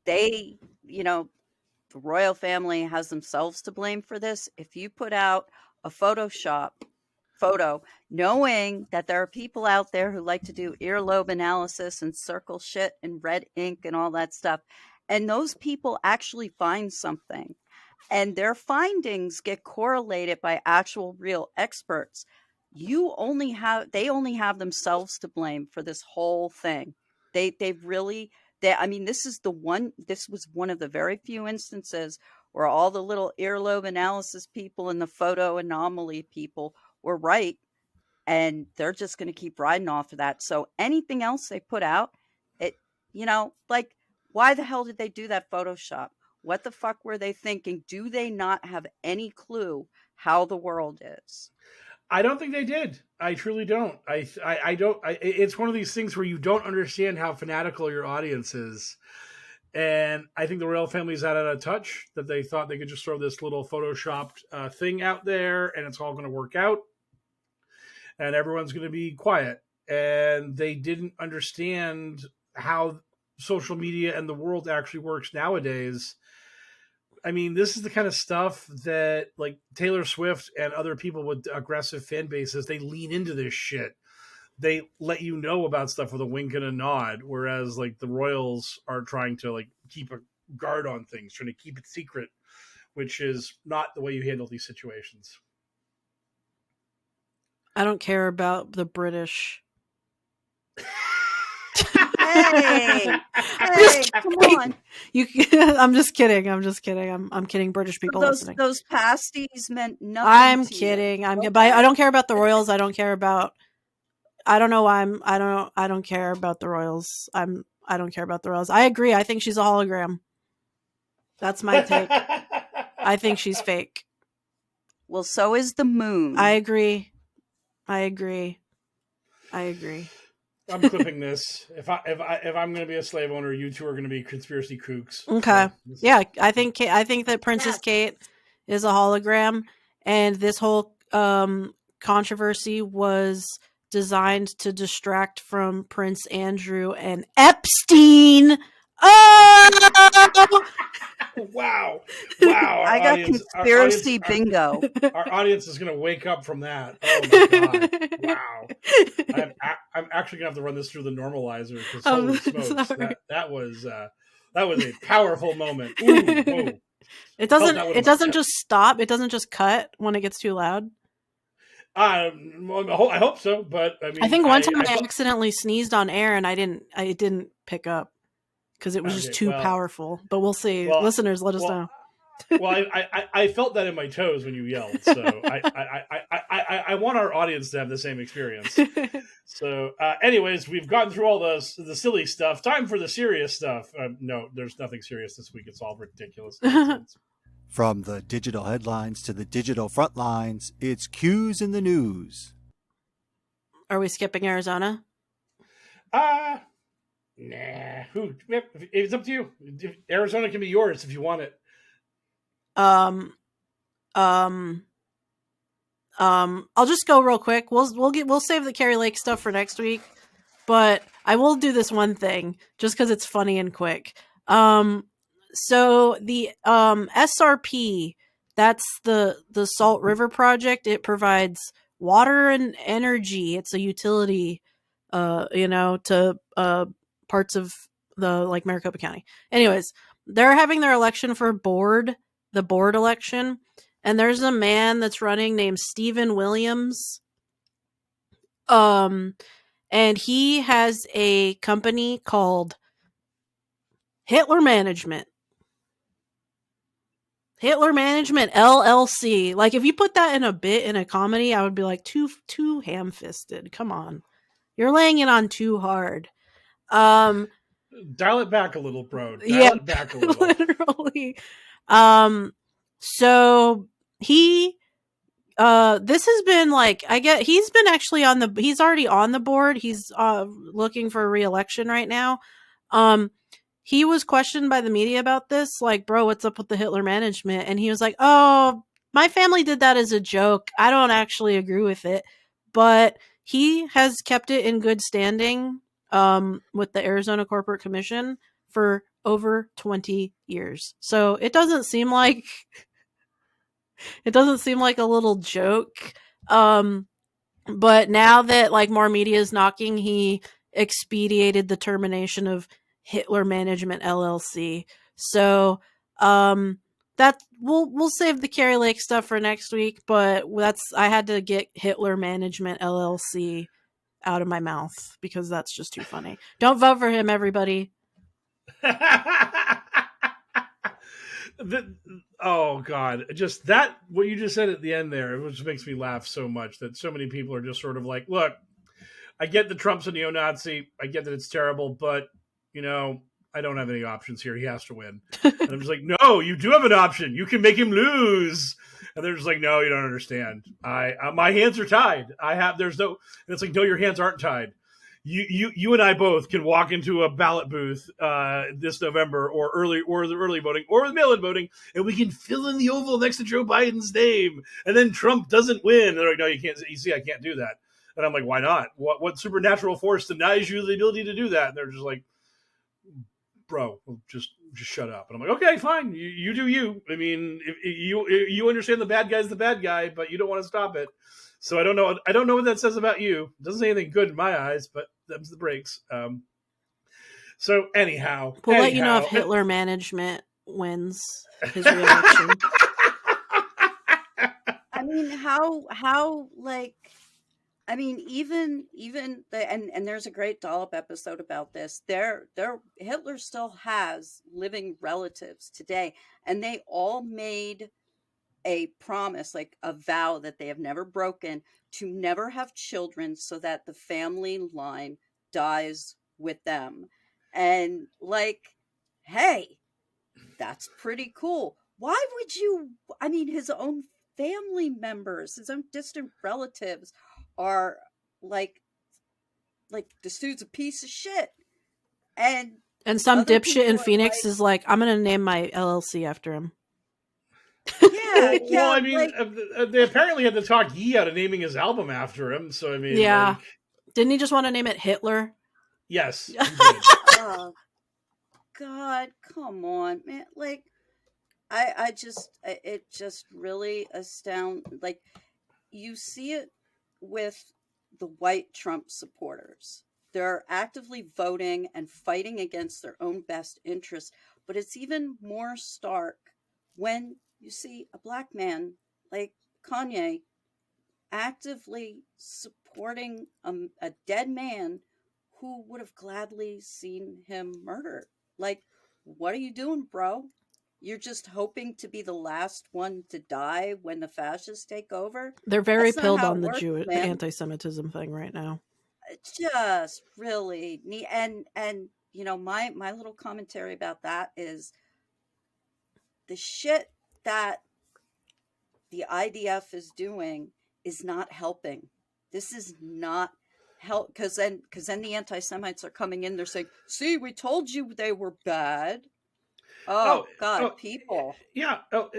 S4: they, the royal family has themselves to blame for this. If you put out a Photoshop photo, knowing that there are people out there who like to do earlobe analysis and circle shit in red ink and all that stuff, and those people actually find something, and their findings get correlated by actual real experts, they only have themselves to blame for this whole thing. I mean, this was one of the very few instances where all the little earlobe analysis people and the photo anomaly people were right, and they're just going to keep riding off of that. So anything else they put out, it, like, why the hell did they do that Photoshop? What the fuck were they thinking? Do they not have any clue how the world is?
S2: I don't think they did. I truly don't. I don't. It's one of these things where you don't understand how fanatical your audience is. And I think the royal family's out of touch, that they thought they could just throw this little photoshopped thing out there and it's all going to work out. And everyone's going to be quiet. And they didn't understand how social media and the world actually works nowadays. I mean, this is the kind of stuff that, like, Taylor Swift and other people with aggressive fan bases, they lean into this shit. They let you know about stuff with a wink and a nod, whereas, like, the royals are trying to, like, keep a guard on things, trying to keep it secret, which is not the way you handle these situations.
S3: I don't care about the British.
S4: Hey,
S3: I'm just
S4: hey, come
S3: kidding.
S4: on.
S3: I'm just kidding. I'm kidding. British people listening.
S4: Those pasties meant nothing.
S3: I'm
S4: to
S3: kidding.
S4: You.
S3: I'm
S4: Okay.
S3: but I don't care about the Royals. I don't care about. I don't know why I don't care about the Royals. I don't care about the Royals. I agree. I think she's a hologram. That's my take. I think she's fake.
S4: Well, so is the moon.
S3: I agree. I'm
S2: clipping this. If I'm going to be a slave owner, you two are going to be conspiracy kooks.
S3: Okay.
S2: So
S3: Yeah, I think that Princess Kate is a hologram, and this whole controversy was designed to distract from Prince Andrew and Epstein. Oh!
S2: Wow. I
S4: got conspiracy bingo.
S2: Our audience is going to wake up from that. Oh my god! Wow. I'm actually going to have to run this through the normalizer because holy smokes, that was a powerful moment. Ooh.
S3: It doesn't just stop. It doesn't just cut when it gets too loud.
S2: I hope so, but I mean,
S3: I think one time I accidentally sneezed on air and I didn't pick up because it was just too powerful. But we'll see. Listeners, let us know.
S2: Well, I felt that in my toes when you yelled, so I want our audience to have the same experience. So, anyways, we've gotten through all the silly stuff. Time for the serious stuff. No, there's nothing serious this week. It's all ridiculous.
S1: From the digital headlines to the digital front lines, it's Q's in the news.
S3: Are we skipping Arizona?
S2: Nah. It's up to you. Arizona can be yours if you want it.
S3: I'll just go real quick. We'll save the Carrie Lake stuff for next week, but I will do this one thing just because it's funny and quick. So the SRP, that's the Salt River Project. It provides water and energy. It's a utility, to parts of the Maricopa County. Anyways, they're having their election for the board election, and there's a man that's running named Stephen Williams. And he has a company called Hitler Management LLC. Like, if you put that in a bit in a comedy, I would be like, too ham-fisted. Come on. You're laying it on too hard.
S2: Dial it back a little, bro. Dial it back a little.
S3: Literally. So he this has been he's been actually he's already on the board. He's looking for a re-election right now. He was questioned by the media about this, like, bro, what's up with the Hitler Management? And he was like, oh, my family did that as a joke. I don't actually agree with it. But he has kept it in good standing with the Arizona Corporate Commission for over 20 years. So it doesn't seem like a little joke. But now that more media is knocking, he expedited the termination of Hitler Management LLC. So that we'll save the Carrie Lake stuff for next week, but I had to get Hitler Management LLC out of my mouth because that's just too funny. Don't vote for him, everybody.
S2: Oh God, just that, what you just said at the end there, which makes me laugh so much, that so many people are just sort of like, look, I get that Trump's a neo-Nazi, I get that it's terrible, but I don't have any options here. He has to win. And I'm just like, no, you do have an option. You can make him lose. And they're just like, no, you don't understand. My hands are tied. And it's like, no, your hands aren't tied. You and I both can walk into a ballot booth this November or the early voting or the mail-in voting, and we can fill in the oval next to Joe Biden's name. And then Trump doesn't win. And they're like, no, you can't. You see, I can't do that. And I'm like, why not? What supernatural force denies you the ability to do that? And they're just like, bro, just shut up. And I'm like, okay, fine. You do you. I mean, if you understand the bad guy's the bad guy, but you don't want to stop it. So I don't know what that says about you. It doesn't say anything good in my eyes, but them's the breaks. So anyhow,
S3: we'll let you know if Hitler Management wins his reelection.
S4: I mean, how I mean, even and there's a great Dollop episode about this. Hitler still has living relatives today, and they all made a promise, like a vow that they have never broken, to never have children so that the family line dies with them. And like, hey, that's pretty cool. Why would you? I mean, his own family members, his own distant relatives are like this dude's a piece of shit. And
S3: some
S4: other
S3: dipshit
S4: people
S3: in
S4: are
S3: Phoenix
S4: like,
S3: is like, I'm gonna name my LLC after him.
S4: yeah, yeah.
S2: Well, I mean, they apparently had to talk Yee out of naming his album after him. So I mean,
S3: Yeah.
S2: like,
S3: Didn't he just want to name it Hitler?
S2: yes, he did.
S4: Oh God, come on, man! Like, it just really astound. Like, you see it with the white Trump supporters. They're actively voting and fighting against their own best interests. But it's even more stark when you see a black man like Kanye actively supporting a dead man who would have gladly seen him murdered. Like, what are you doing, bro? You're just hoping to be the last one to die when the fascists take over?
S3: They're very
S4: That's not
S3: pilled
S4: how
S3: on
S4: it
S3: the
S4: works,
S3: the
S4: man.
S3: anti-Semitism thing right now.
S4: It's just really neat. And you know, my little commentary about that is the shit that the IDF is doing is not helping. This is not help, because then the anti-Semites are coming in. They're saying, "See, we told you they were bad." Oh God, people.
S2: Yeah, no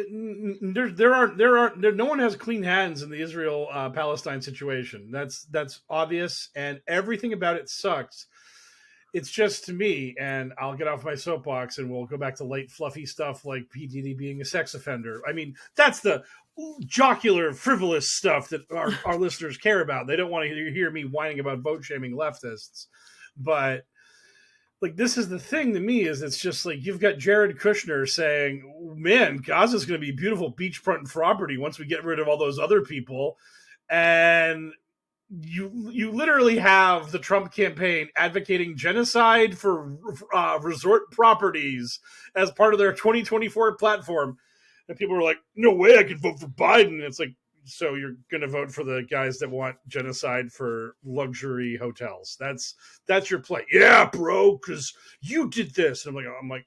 S2: one has clean hands in the Israel Palestine situation. That's obvious, and everything about it sucks. It's just, to me, and I'll get off my soapbox and we'll go back to light fluffy stuff like P. Diddy being a sex offender. I mean, that's the jocular, frivolous stuff that our listeners care about. They don't want to hear me whining about vote shaming leftists, but like, this is the thing to me, is it's just like, you've got Jared Kushner saying, man, Gaza's going to be beautiful beachfront property once we get rid of all those other people. And you literally have the Trump campaign advocating genocide for resort properties as part of their 2024 platform. And people are like, no way I could vote for Biden. It's like, so you're going to vote for the guys that want genocide for luxury hotels? That's your play? Yeah, bro, because you did this. And I'm like,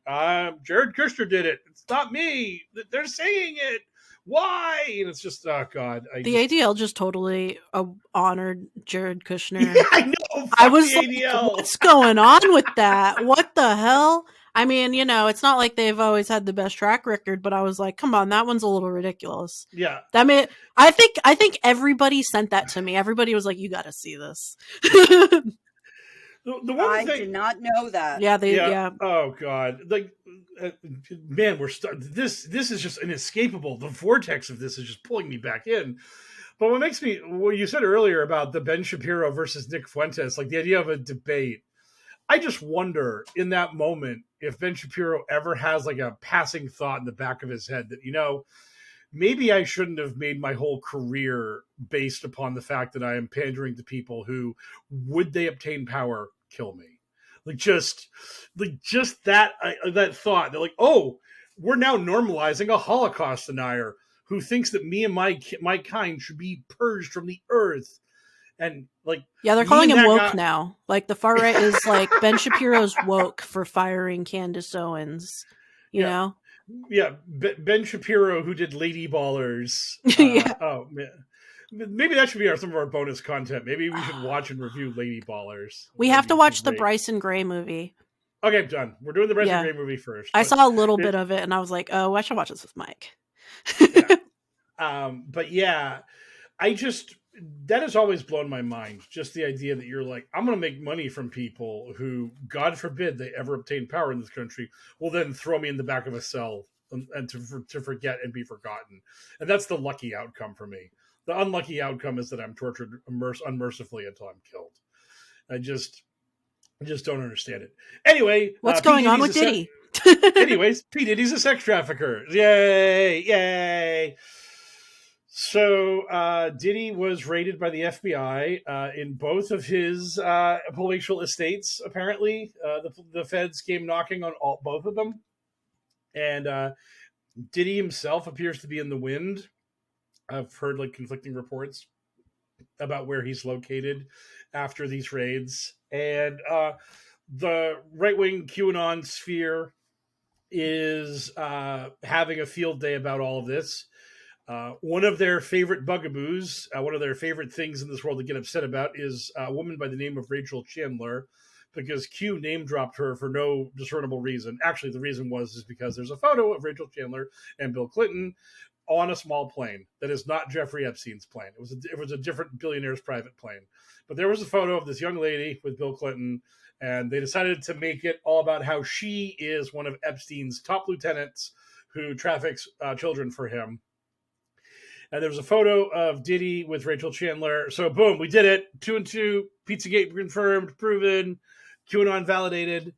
S2: Jared Kushner did it. It's not me. They're saying it. Why? And it's just, oh God.
S3: The ADL just totally honored Jared Kushner.
S2: Yeah, I know.
S3: I was
S2: the
S3: like,
S2: ADL.
S3: what's going on with that? What the hell? I mean, you know, it's not like they've always had the best track record, but I was like, come on, that one's a little ridiculous.
S2: Yeah.
S3: I think everybody sent that to me. Everybody was like, you got to see this.
S2: The one
S4: I
S2: thing,
S4: did not know that.
S3: Yeah.
S2: Oh God, like, man, this is just inescapable. The vortex of this is just pulling me back in. But what you said earlier about the Ben Shapiro versus Nick Fuentes, like the idea of a debate, I just wonder in that moment if Ben Shapiro ever has like a passing thought in the back of his head that, you know, maybe I shouldn't have made my whole career based upon the fact that I am pandering to people who, would they obtain power, kill me. Like just that thought. They're like, oh, we're now normalizing a Holocaust denier who thinks that me and my kind should be purged from the earth. And like,
S3: yeah, they're calling him woke now. Like, the far right is like, Ben Shapiro's woke for firing Candace Owens. You know?
S2: Yeah, Ben Shapiro, who did Lady Ballers.
S3: Yeah.
S2: Oh man, maybe that should be some of our bonus content. Maybe we should watch and review Lady Ballers.
S3: We have to watch the Bryson Gray movie.
S2: Okay, done. We're doing the Bryson Gray movie first.
S3: I saw a little bit of it, and I was like, oh, I should watch this with Mike.
S2: Yeah. But yeah, that has always blown my mind. Just the idea that you're like, I'm going to make money from people who, God forbid they ever obtain power in this country, will then throw me in the back of a cell and to forget and be forgotten. And that's the lucky outcome for me. The unlucky outcome is that I'm tortured unmercifully until I'm killed. I just don't understand it. Anyway,
S3: what's going on with Diddy?
S2: Anyways, P. Diddy's a sex trafficker. Yay! So Diddy was raided by the FBI in both of his palatial estates. Apparently, the feds came knocking on both of them, and Diddy himself appears to be in the wind. I've heard like conflicting reports about where he's located after these raids, and the right wing QAnon sphere is having a field day about all of this. One of their favorite bugaboos, one of their favorite things in this world to get upset about is a woman by the name of Rachel Chandler, because Q name dropped her for no discernible reason. Actually, the reason is because there's a photo of Rachel Chandler and Bill Clinton on a small plane that is not Jeffrey Epstein's plane. It was a different billionaire's private plane, but there was a photo of this young lady with Bill Clinton, and they decided to make it all about how she is one of Epstein's top lieutenants who traffics children for him. And there was a photo of Diddy with Rachel Chandler. So boom, we did it. 2 and 2, Pizzagate confirmed, proven, QAnon validated.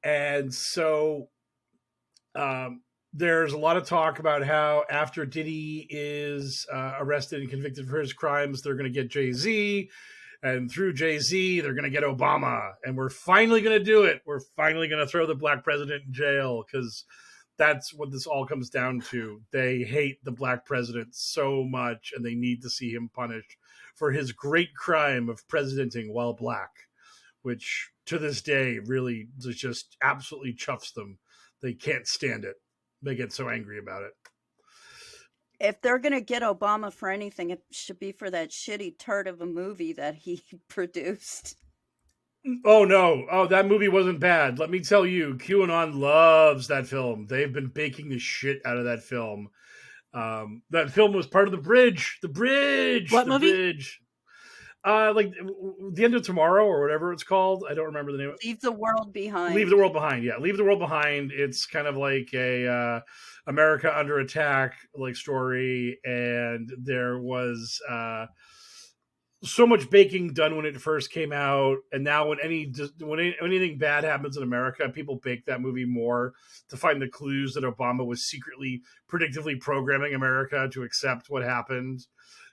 S2: And so there's a lot of talk about how after Diddy is arrested and convicted for his crimes, they're going to get Jay-Z. And through Jay-Z, they're going to get Obama. And we're finally going to do it. We're finally going to throw the black president in jail, because that's what this all comes down to. They hate the black president so much, and they need to see him punished for his great crime of presidenting while black, which to this day really just absolutely chuffs them. They can't stand it. They get so angry about it.
S4: If they're going to get Obama for anything, it should be for that shitty turd of a movie that he produced.
S2: Oh, no. Oh, that movie wasn't bad. Let me tell you, QAnon loves that film. They've been baking the shit out of that film. That film was part of The Bridge. The Bridge!
S3: What
S2: the
S3: movie?
S2: Bridge. Like The End of Tomorrow, or whatever it's called. I don't remember the name.
S4: Leave the World Behind.
S2: Leave the World Behind, yeah. Leave the World Behind. It's kind of like a America Under Attack like story, and there was so much baking done when it first came out, and now when anything bad happens in America, people bake that movie more to find the clues that Obama was secretly, predictively programming America to accept what happened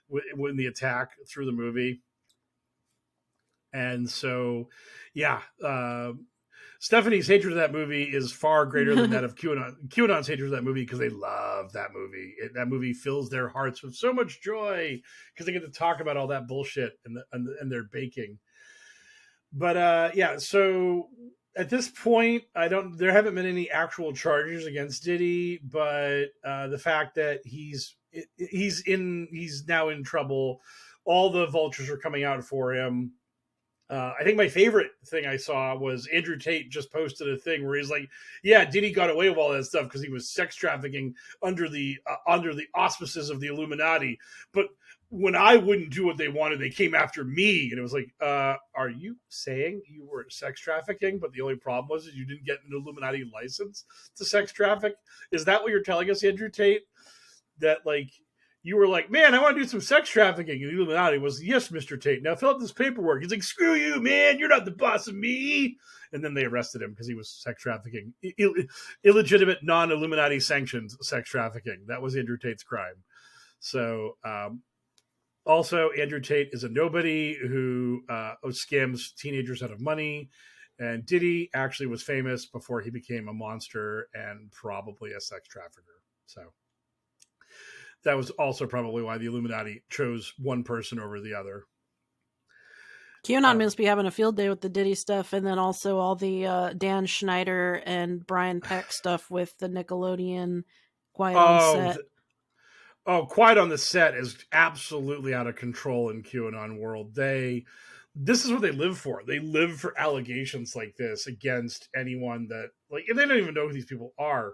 S2: when the attack through the movie. And so, yeah, Stephanie's hatred of that movie is far greater than that of QAnon's hatred of that movie, because they love that movie. That movie fills their hearts with so much joy because they get to talk about all that bullshit and their baking. But yeah, so at this point, there haven't been any actual charges against Diddy, but the fact that he's now in trouble, all the vultures are coming out for him. I think my favorite thing I saw was Andrew Tate just posted a thing where he's like, yeah, Diddy got away with all that stuff because he was sex trafficking under the auspices of the Illuminati. But when I wouldn't do what they wanted, they came after me. And it was like, are you saying you were sex trafficking, but the only problem was that you didn't get an Illuminati license to sex traffic? Is that what you're telling us, Andrew Tate? That, like, you were like, man, I want to do some sex trafficking. And the Illuminati was, yes, Mr. Tate. Now fill out this paperwork. He's like, screw you, man. You're not the boss of me. And then they arrested him because he was sex trafficking. Illegitimate, non-Illuminati sanctioned sex trafficking. That was Andrew Tate's crime. So also, Andrew Tate is a nobody who scams teenagers out of money. And Diddy actually was famous before he became a monster and probably a sex trafficker. So that was also probably why the Illuminati chose one person over the other.
S3: QAnon must be having a field day with the Diddy stuff, and then also all the Dan Schneider and Brian Peck stuff with the Nickelodeon Quiet on Set.
S2: Quiet on the Set is absolutely out of control in QAnon world. This is what they live for. They live for allegations like this against anyone that, like, and they don't even know who these people are.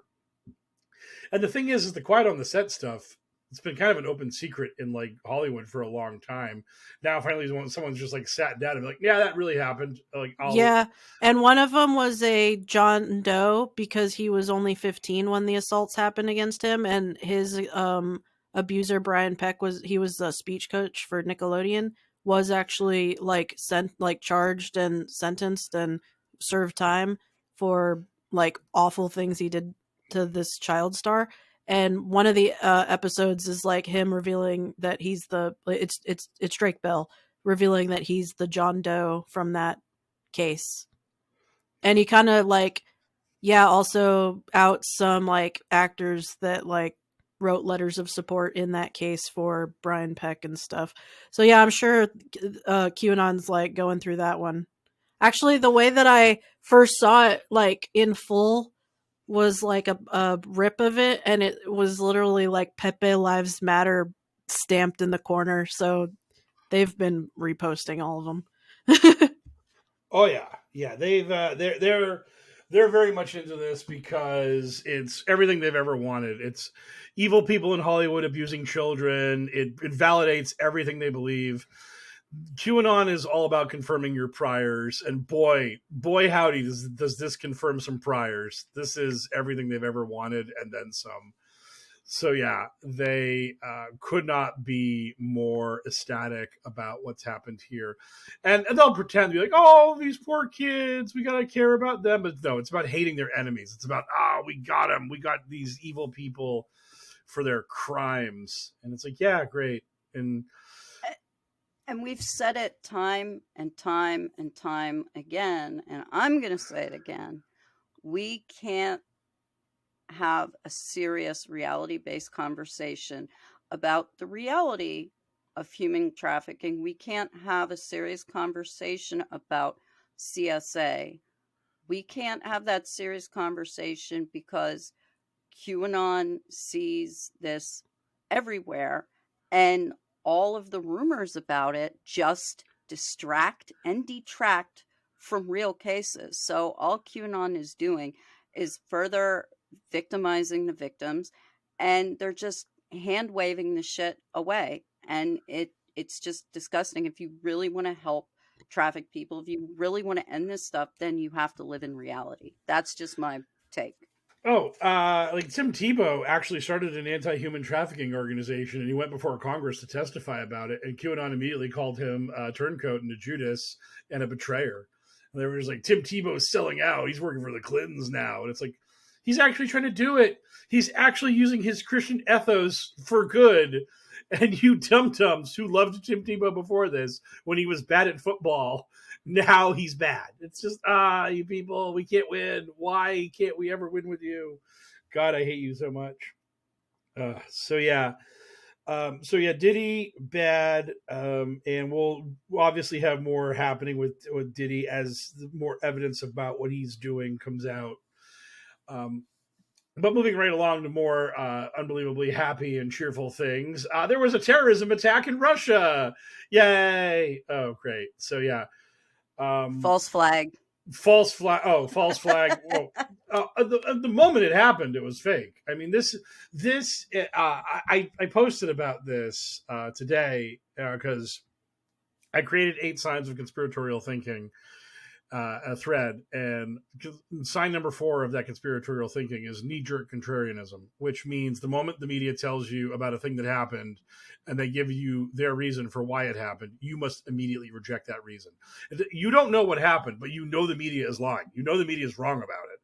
S2: And the thing is the Quiet on the Set stuff, it's been kind of an open secret in like Hollywood for a long time. Now finally someone's just like sat down and be like, yeah, that really happened. Like,
S3: yeah. And one of them was a John Doe because he was only 15 when the assaults happened against him. And his abuser, Brian Peck, was a speech coach for Nickelodeon, was actually like charged and sentenced and served time for like awful things he did to this child star. And one of the episodes is like him revealing that he's it's Drake Bell revealing that he's the John Doe from that case. And he kind of like, also out some like actors that like wrote letters of support in that case for Brian Peck and stuff. So yeah, I'm sure QAnon's like going through that one. Actually, the way that I first saw it like in full was like a rip of it, and it was literally like Pepe Lives Matter stamped in the corner. So they've been reposting all of them.
S2: Oh yeah. They're very much into this because it's everything they've ever wanted. It's evil people in Hollywood abusing children. It validates everything they believe. QAnon is all about confirming your priors, and boy howdy, does this confirm some priors. This is everything they've ever wanted, and then some. So yeah, they could not be more ecstatic about what's happened here, and they'll pretend to be like, "Oh, these poor kids, we gotta care about them," but no, it's about hating their enemies. It's about we got them, we got these evil people for their crimes, and it's like, yeah, great, and
S4: we've said it time and time and time again, and I'm going to say it again. We can't have a serious reality-based conversation about the reality of human trafficking. We can't have a serious conversation about CSA. We can't have that serious conversation because QAnon sees this everywhere, and all of the rumors about it just distract and detract from real cases. So all QAnon is doing is further victimizing the victims, and they're just hand waving the shit away. And it's just disgusting. If you really want to help traffic people, if you really want to end this stuff, then you have to live in reality. That's just my take.
S2: like Tim Tebow actually started an anti-human trafficking organization, and he went before Congress to testify about it. And QAnon immediately called him a turncoat and a Judas and a betrayer. And they were just like, Tim Tebow's selling out. He's working for the Clintons now. And it's like, he's actually trying to do it. He's actually using his Christian ethos for good. And you dum-tums who loved Tim Tebow before this, when he was bad at football, now he's bad. It's just, you people, we can't win. Why can't we ever win with you? God, I hate you so much. So yeah, Diddy bad, and we'll obviously have more happening with Diddy as more evidence about what he's doing comes out. But moving right along to more unbelievably happy and cheerful things, there was a terrorism attack in Russia. Yay! Oh, great. So yeah.
S4: False flag.
S2: False flag. Oh, false flag. Well, the moment it happened, it was fake. I mean, I posted about this today because I created 8 signs of conspiratorial thinking, a thread, and sign number 4 of that conspiratorial thinking is knee-jerk contrarianism, which means the moment the media tells you about a thing that happened and they give you their reason for why it happened, you must immediately reject that reason. You don't know what happened, but you know the media is lying. You know the media is wrong about it.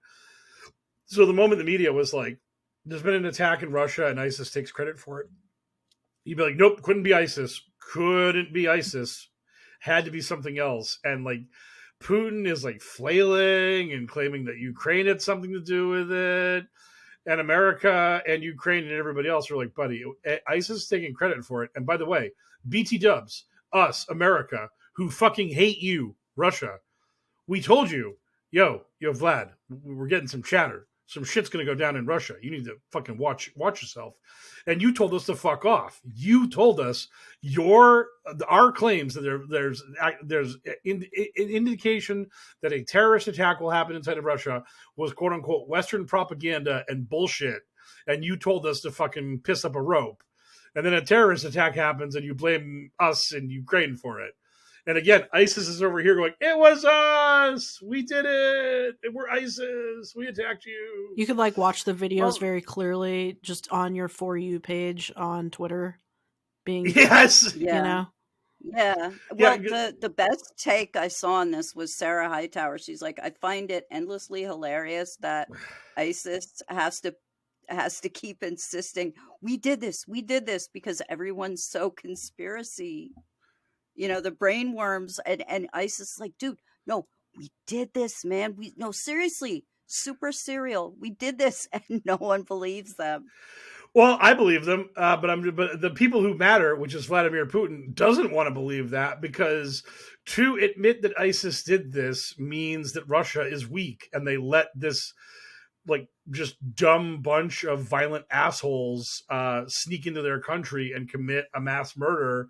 S2: So the moment the media was like, there's been an attack in Russia and ISIS takes credit for it, you'd be like, nope, couldn't be ISIS. Couldn't be ISIS. Had to be something else. And like, Putin is like flailing and claiming that Ukraine had something to do with it. And America and Ukraine and everybody else are like, buddy, ISIS is taking credit for it. And by the way, BT dubs, us, America, who fucking hate you, Russia, we told you, yo, Vlad, we're getting some chatter. Some shit's going to go down in Russia. You need to fucking watch yourself. And you told us to fuck off. You told us our claims that there's an indication that a terrorist attack will happen inside of Russia was quote unquote Western propaganda and bullshit. And you told us to fucking piss up a rope. And then a terrorist attack happens and you blame us and Ukraine for it. And again, ISIS is over here going, it was us. We did it. We're ISIS. We attacked you.
S3: You could like watch the videos very clearly just on your For You page on Twitter being,
S2: yes,
S3: you know?
S4: Yeah. Well, the best take I saw on this was Sarah Hightower. She's like, I find it endlessly hilarious that ISIS has to has to keep insisting, we did this, because everyone's so conspiracy. The brain worms, and ISIS is like, dude, no, we did this, man. No, seriously, super serial. We did this, and no one believes them.
S2: Well, I believe them, but the people who matter, which is Vladimir Putin, doesn't want to believe that, because to admit that ISIS did this means that Russia is weak, and they let this just dumb bunch of violent assholes sneak into their country and commit a mass murder.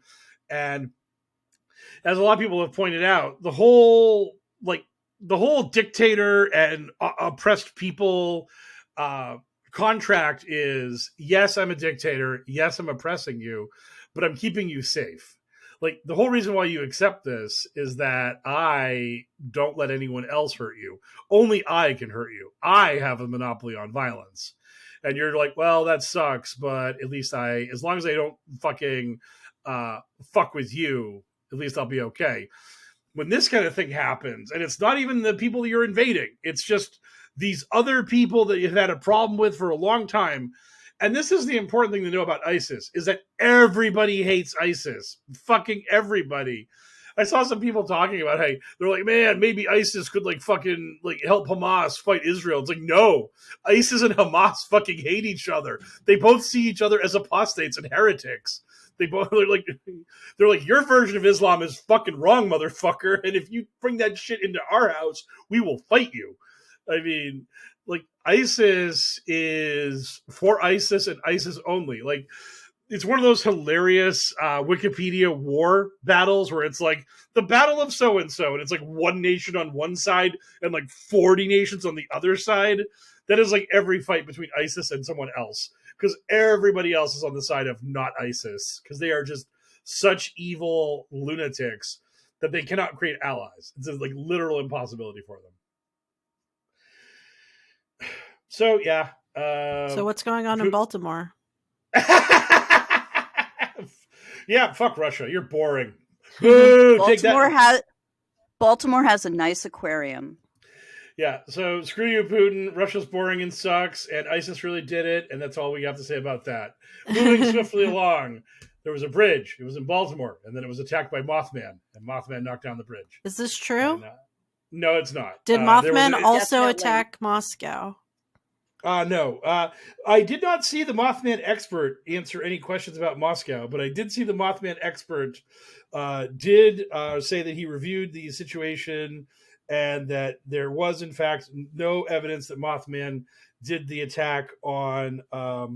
S2: And as a lot of people have pointed out, the whole dictator and oppressed people contract is, yes, I'm a dictator, yes, I'm oppressing you, but I'm keeping you safe. The whole reason why you accept this is that I don't let anyone else hurt you. Only I can hurt you. I have a monopoly on violence. And you're like, well, that sucks, but at least as long as I don't fucking fuck with you, at least I'll be okay. When this kind of thing happens, and it's not even the people you're invading, it's just these other people that you've had a problem with for a long time. And this is the important thing to know about ISIS, is that everybody hates ISIS. Fucking everybody. I saw some people talking about, hey, they're like, man, maybe ISIS could help Hamas fight Israel. It's like, no, ISIS and Hamas fucking hate each other. They both see each other as apostates and heretics. They're like, your version of Islam is fucking wrong, motherfucker. And if you bring that shit into our house, we will fight you. I mean, ISIS is for ISIS and ISIS only. It's one of those hilarious Wikipedia war battles where it's like the battle of so-and-so, and it's like one nation on one side and 40 nations on the other side. That is every fight between ISIS and someone else, because everybody else is on the side of not ISIS, because they are just such evil lunatics that they cannot create allies. It's a literal impossibility for them. So, yeah.
S3: So what's going on in Baltimore?
S2: Yeah, fuck Russia. You're boring.
S4: Baltimore has a nice aquarium.
S2: Yeah, so screw you, Putin. Russia's boring and sucks, and ISIS really did it, and that's all we have to say about that. Moving swiftly along, there was a bridge. It was in Baltimore, and then it was attacked by Mothman, and Mothman knocked down the bridge.
S3: Is this true?
S2: And, no, it's not.
S3: Did Mothman also attack Moscow?
S2: No. I did not see the Mothman expert answer any questions about Moscow, but I did see the Mothman expert did say that he reviewed the situation and that there was, in fact, no evidence that Mothman did the attack on... there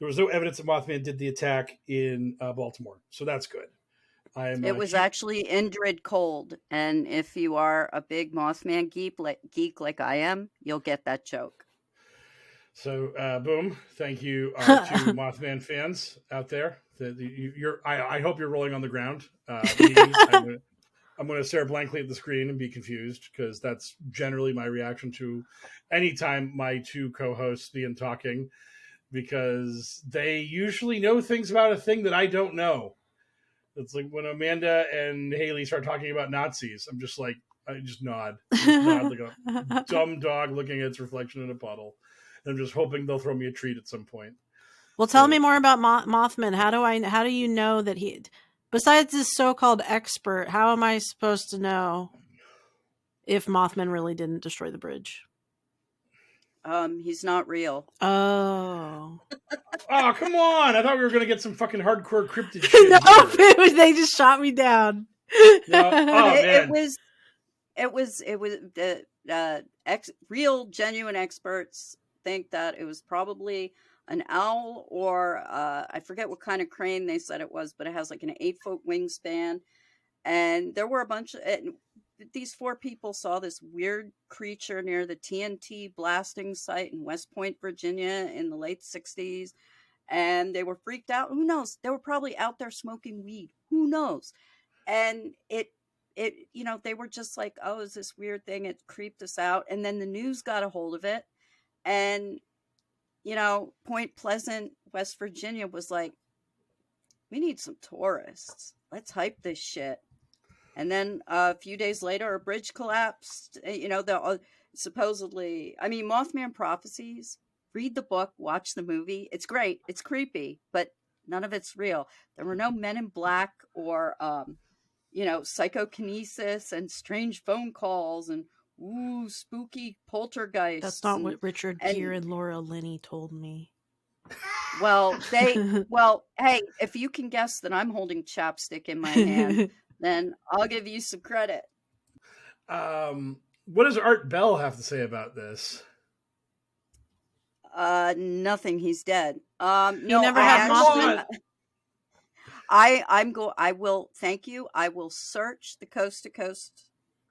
S2: was no evidence that Mothman did the attack in Baltimore, so that's good.
S4: It was actually Indrid Cold, and if you are a big Mothman geek like I am, you'll get that joke.
S2: So, boom! Thank you to Mothman fans out there. I hope you're rolling on the ground. I'm going to stare blankly at the screen and be confused, because that's generally my reaction to any time my two co-hosts begin talking, because they usually know things about a thing that I don't know. It's like when Amanda and Haley start talking about Nazis, I just nod like a dumb dog looking at its reflection in a puddle. And I'm just hoping they'll throw me a treat at some point.
S3: Well, tell me more about Mothman. How do you know that he, besides this so-called expert, how am I supposed to know if Mothman really didn't destroy the bridge?
S4: He's not real.
S3: Oh.
S2: Oh, come on. I thought we were going to get some fucking hardcore cryptid shit.
S3: No, they just shot me down.
S2: No. Oh,
S4: it was the real genuine experts think that it was probably an owl, or I forget what kind of crane they said it was, but it has an 8-foot wingspan. And there were a bunch of... These 4 people saw this weird creature near the TNT blasting site in West Point, Virginia in the late 60s. And they were freaked out. Who knows? They were probably out there smoking weed. Who knows? And they were just like, oh, is this weird thing? It creeped us out. And then the news got a hold of it. And, Point Pleasant, West Virginia was like, we need some tourists. Let's hype this shit. And then a few days later, a bridge collapsed. Supposedly, Mothman prophecies read the book, watch the movie. It's great. It's creepy, but none of it's real. There were no men in black or, psychokinesis and strange phone calls and spooky poltergeists.
S3: That's not what Richard Gere
S4: and
S3: and Laura Linney told me.
S4: well, hey, if you can guess that I'm holding chapstick in my hand, then I'll give you some credit.
S2: What does Art Bell have to say about this?
S4: Nothing. He's dead.
S3: He
S4: No,
S3: never
S4: I
S3: had
S4: actually,
S3: Mothman?
S4: I will, thank you. I will search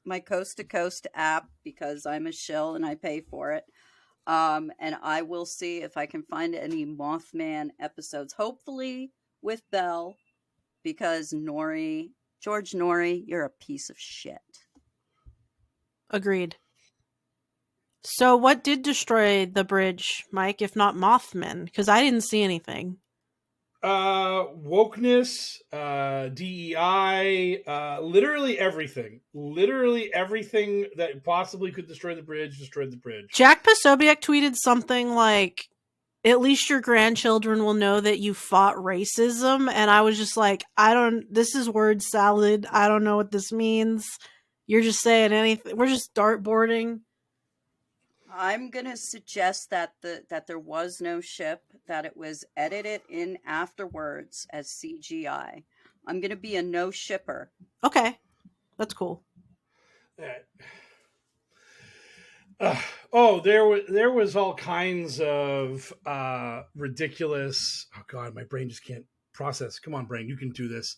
S4: my Coast to Coast app, because I'm a shill and I pay for it. And I will see if I can find any Mothman episodes, hopefully with Belle, because George Norrie, you're a piece of shit.
S3: Agreed. So what did destroy the bridge, Mike, if not Mothman? Because I didn't see anything.
S2: Wokeness, DEI, literally everything. Literally everything that possibly could destroy the bridge destroyed the bridge.
S3: Jack Posobiec tweeted something like, at least your grandchildren will know that you fought racism. And I was just like, this is word salad. I don't know what this means. You're just saying anything. We're just dartboarding.
S4: I'm going to suggest that there was no ship, that it was edited in afterwards as CGI. I'm going to be a no shipper.
S3: Okay. That's cool.
S2: There was all kinds of ridiculous. Oh God, my brain just can't process. Come on, brain, you can do this.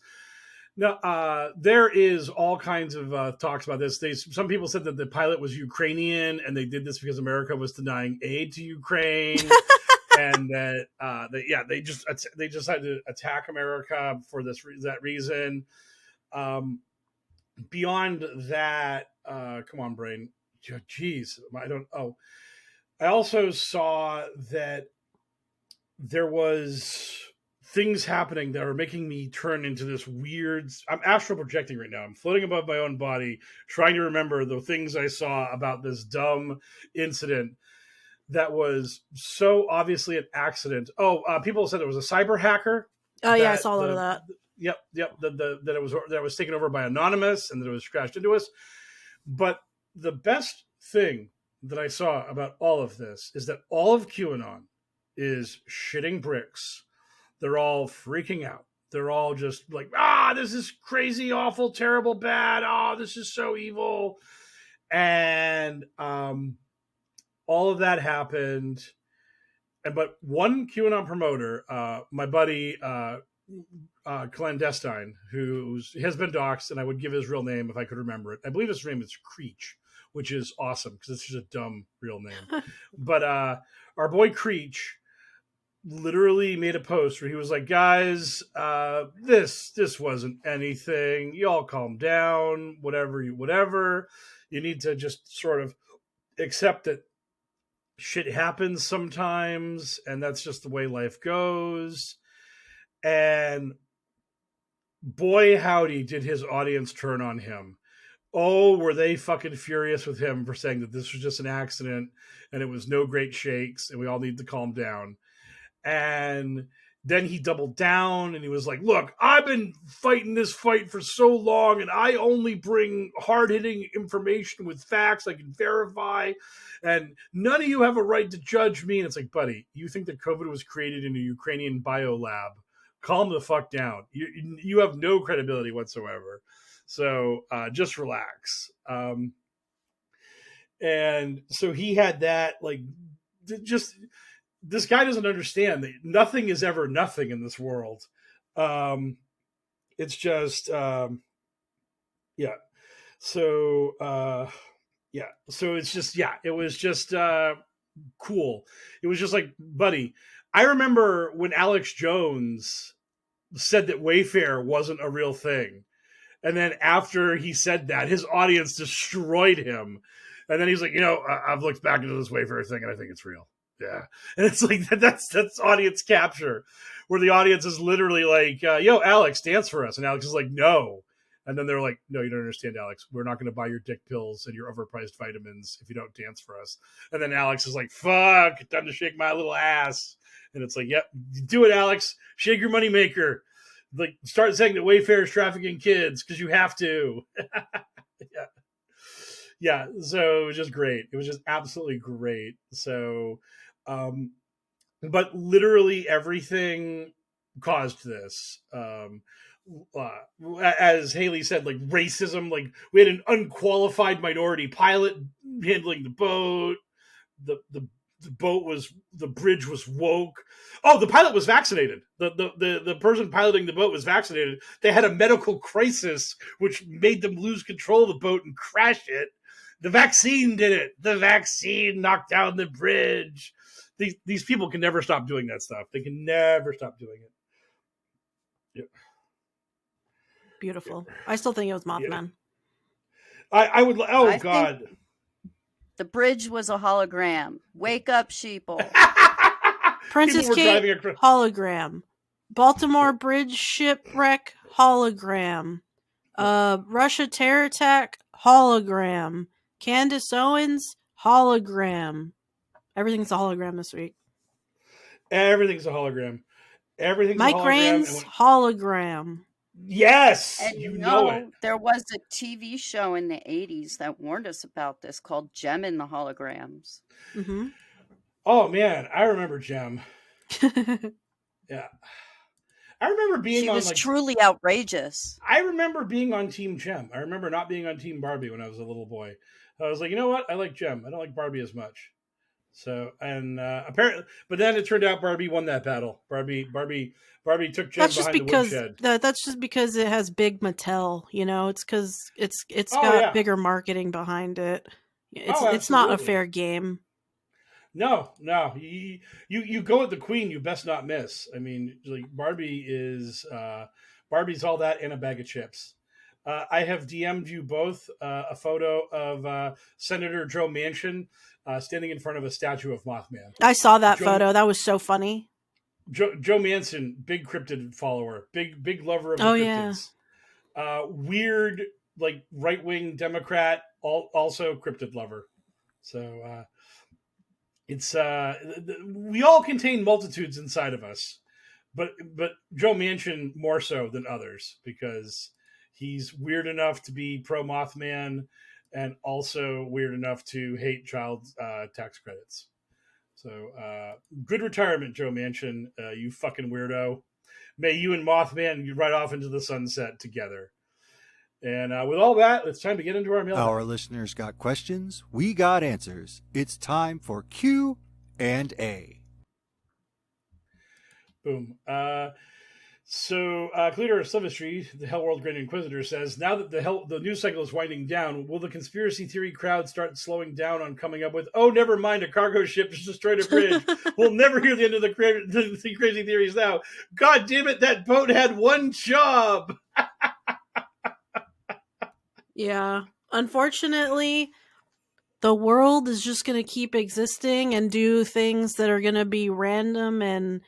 S2: No, there is all kinds of talks about this. Some people said that the pilot was Ukrainian, and they did this because America was denying aid to Ukraine, and that they just had to attack America for that reason. Beyond that, come on, brain. Jeez, I also saw that there was things happening that are making me turn into this weird. I'm astral projecting right now. I'm floating above my own body, trying to remember the things I saw about this dumb incident that was so obviously an accident. People said it was a cyber hacker.
S3: Oh yeah, I saw a lot of that.
S2: Yep. That it was taken over by Anonymous and that it was crashed into us. But the best thing that I saw about all of this is that all of QAnon is shitting bricks. They're all freaking out. They're all just like, this is crazy, awful, terrible, bad. This is so evil. And all of that happened. But one QAnon promoter, my buddy Clandestine, who has been doxxed, and I would give his real name if I could remember it. I believe his name is Creech, which is awesome because it's just a dumb real name. But our boy Creech literally made a post where he was like, guys, this wasn't anything. Y'all calm down, whatever. You need to just sort of accept that shit happens sometimes, and that's just the way life goes. And boy, howdy, did his audience turn on him. Oh, were they fucking furious with him for saying that this was just an accident and it was no great shakes and we all need to calm down. And then he doubled down and he was like, look, I've been fighting this fight for so long and I only bring hard-hitting information with facts I can verify, and none of you have a right to judge me. And it's like, buddy, you think that COVID was created in a Ukrainian biolab? Calm the fuck down. You have no credibility whatsoever. So just relax. And so he had that, like, just... This guy doesn't understand that nothing is ever nothing in this world. It's just, yeah. So, yeah. So it's just, yeah, it was just cool. It was just like, buddy, I remember when Alex Jones said that Wayfair wasn't a real thing. And then after he said that, his audience destroyed him. And then he's like, I've looked back into this Wayfair thing and I think it's real. Yeah. And it's like, that's audience capture, where the audience is literally like, yo, Alex, dance for us. And Alex is like, no. And then they're like, no, you don't understand, Alex. We're not going to buy your dick pills and your overpriced vitamins if you don't dance for us. And then Alex is like, fuck, time to shake my little ass. And it's like, yep, do it, Alex. Shake your moneymaker. Like, start saying that Wayfair is trafficking kids because you have to. Yeah. Yeah, so it was just great. It was just absolutely great. So, but literally everything caused this. As Haley said, like racism, like we had an unqualified minority pilot handling the boat. The bridge was woke. Oh, the pilot was vaccinated. The person piloting the boat was vaccinated. They had a medical crisis which made them lose control of the boat and crash it. The vaccine did it. The vaccine knocked down the bridge. These people can never stop doing that stuff. They can never stop doing it. Yeah.
S3: Beautiful. I still think it was Mothman.
S2: Yeah. I would. Oh,
S4: I
S2: God.
S4: The bridge was a hologram. Wake up, sheeple.
S3: Princess Kate hologram. Baltimore Bridge shipwreck hologram. Russia terror attack hologram. Candace Owens hologram. Everything's a hologram this week.
S2: Everything's a hologram. Everything's
S3: Mike
S2: a hologram.
S3: Raines hologram.
S2: Yes,
S4: And
S2: you know it.
S4: There was a TV show in the 80s that warned us about this called Gem and the Holograms.
S3: Mm-hmm.
S2: Oh, man. I remember Gem. Yeah. I remember being
S4: she
S2: on,
S4: was
S2: like,
S4: truly outrageous.
S2: I remember being on Team Gem. I remember not being on Team Barbie when I was a little boy. I was like, you know what? I like Gem. I don't like Barbie as much. So, and apparently, but then it turned out Barbie won that battle. Barbie took Gem behind the woodshed.
S3: That's just because it has big Mattel. You know, it's because it's got bigger marketing behind it. It's not a fair game.
S2: No. You go with the queen, you best not miss. I mean, like Barbie's all that in a bag of chips. I have DM'd you both a photo of Senator Joe Manchin standing in front of a statue of Mothman.
S3: I saw that photo. That was so funny.
S2: Joe Manchin, big cryptid follower, big lover of the cryptids. Yeah. Weird, like right-wing Democrat, also cryptid lover. So it's we all contain multitudes inside of us, but Joe Manchin more so than others because he's weird enough to be pro Mothman and also weird enough to hate child tax credits. So good retirement, Joe Manchin, you fucking weirdo. May you and Mothman you ride off into the sunset together. And with all that, it's time to get into our mailbag.
S1: Our listeners got questions. We got answers. It's time for Q&A.
S2: Boom. So, Cleator of Silvestry, the HellwQrld Grand Inquisitor, says, now that the news cycle is winding down, will the conspiracy theory crowd start slowing down on coming up with, oh, never mind, a cargo ship just destroyed a bridge. We'll never hear the end of the crazy theories now. God damn it, that boat had one job.
S3: Yeah. Unfortunately, the world is just going to keep existing and do things that are going to be random and,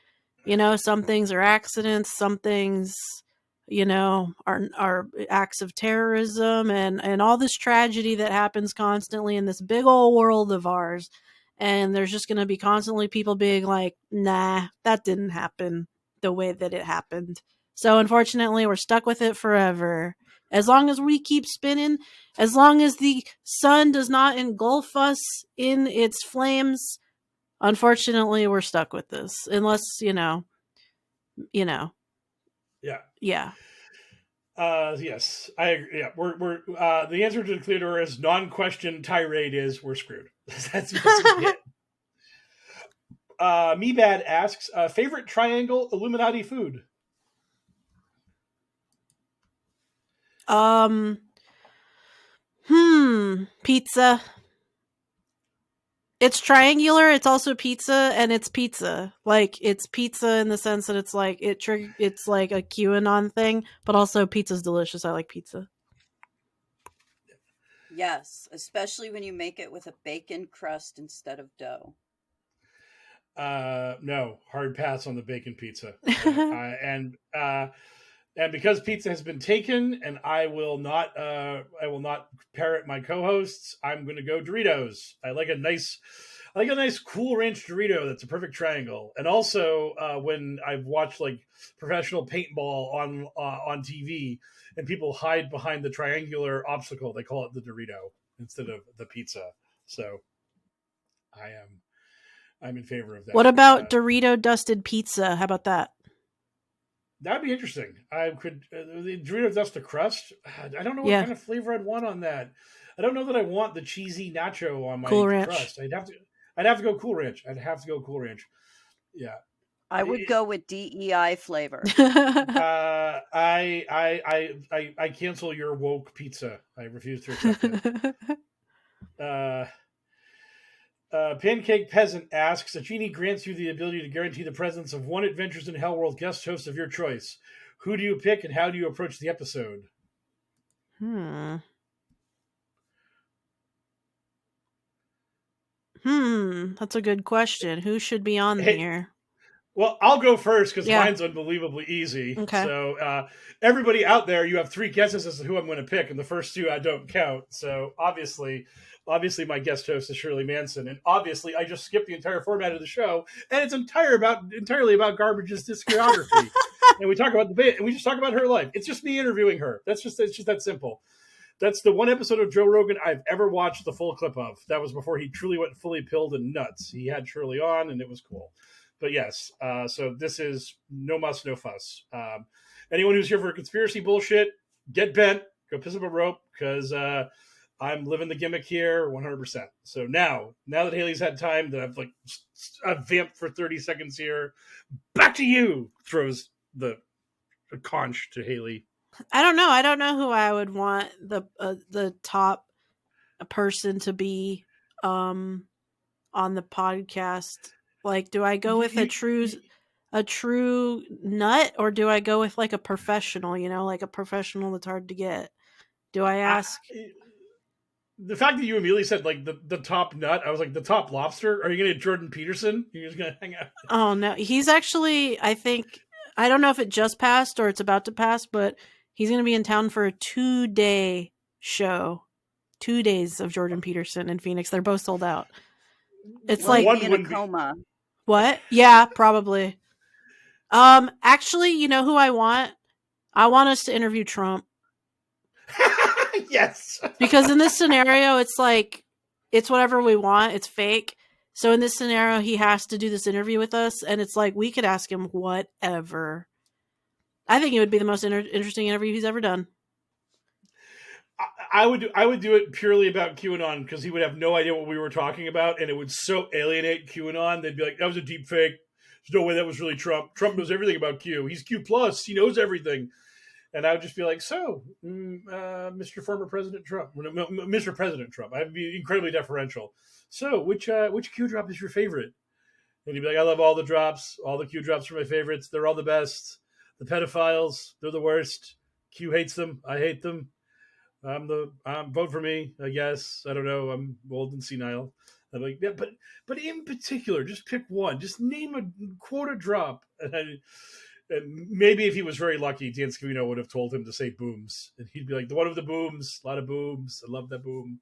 S3: you know, some things are accidents, some things, you know, are acts of terrorism and all this tragedy that happens constantly in this big old world of ours. And there's just going to be constantly people being like, nah, that didn't happen the way that it happened. So unfortunately, we're stuck with it forever. As long as we keep spinning, as long as the sun does not engulf us in its flames, unfortunately, we're stuck with this. Unless, you know.
S2: Yeah.
S3: Yeah.
S2: Yes, I agree. Yeah, we're the answer to the Cleator is non-question tirade is we're screwed. That's basically it. Meebad asks, favorite triangle Illuminati food?
S3: Pizza. It's triangular, it's also pizza, and it's pizza. Like, it's pizza in the sense that it's like it's like a QAnon thing, but also pizza's delicious. I like pizza.
S4: Yes, especially when you make it with a bacon crust instead of dough.
S2: No, hard pass on the bacon pizza. And because pizza has been taken, and I will not parrot my co-hosts, I'm going to go Doritos. I like a nice Cool Ranch Dorito that's a perfect triangle. And also, when I've watched like professional paintball on TV, and people hide behind the triangular obstacle, they call it the Dorito instead of the pizza. So, I'm in favor of that.
S3: What about Dorito dusted pizza? How about that?
S2: That'd be interesting. I could the Dorito dust the crust. I don't know what kind of flavor I'd want on that. I don't know that I want the cheesy nacho on my
S3: Cool Ranch
S2: crust. I'd have to go Cool Ranch. Yeah.
S4: I would go with DEI flavor.
S2: I cancel your woke pizza. I refuse to accept it. Pancake Peasant asks, a genie grants you the ability to guarantee the presence of one Adventures in Hellworld guest host of your choice. Who do you pick, and how do you approach the episode?
S3: That's a good question. Who should be on here?
S2: Well, I'll go first because mine's unbelievably easy.
S3: Okay.
S2: So everybody out there, you have 3 guesses as to who I'm going to pick, and the first 2 I don't count. So obviously my guest host is Shirley Manson, and obviously I just skipped the entire format of the show, and it's entirely about Garbage's discography. And we talk about the bit, and we just talk about her life. It's just me interviewing her. It's just that simple. That's the one episode of Joe Rogan I've ever watched the full clip of. That was before he truly went fully pilled and nuts. He had Shirley on, and it was cool. But yes, so this is no muss, no fuss. Anyone who's here for conspiracy bullshit, get bent, go piss up a rope, because I'm living the gimmick here 100%. So now that Haley's had time, that I've vamped for 30 seconds here, back to you, throws the conch to Haley.
S3: I don't know who I would want the top person to be on the podcast. Like, do I go with a true nut, or do I go with like a professional, like a professional that's hard to get? Do I ask?
S2: The fact that you immediately said like the top nut, I was like, the top lobster? Are you going to get Jordan Peterson? You're just going to hang out? Oh,
S3: no. He's actually, I don't know if it just passed or it's about to pass, but he's going to be in town for a 2-day show. 2 days of Jordan Peterson in Phoenix. They're both sold out. It's like
S4: in a coma.
S3: What? Yeah, probably. Actually, you know who I want? I want us to interview Trump.
S2: Yes.
S3: Because in this scenario, it's like, it's whatever we want. It's fake. So in this scenario, he has to do this interview with us. And it's like, we could ask him whatever. I think it would be the most interesting interview he's ever done.
S2: I would do it purely about QAnon, because he would have no idea what we were talking about, and it would so alienate QAnon. They'd be like, that was a deep fake. There's no way that was really Trump. Trump knows everything about Q. He's Q+. He knows everything. And I would just be like, so, Mr. Former President Trump, Mr. President Trump. I'd be incredibly deferential. So, which Q drop is your favorite? And he'd be like, I love all the drops. All the Q drops are my favorites. They're all the best. The pedophiles, they're the worst. Q hates them. I hate them. Vote for me, I guess. I don't know. I'm old and senile. I'm like, yeah, but in particular, just pick one. Just name a quota drop. And maybe if he was very lucky, Dan Scavino would have told him to say booms. And he'd be like, the one of the booms, a lot of booms. I love that boom.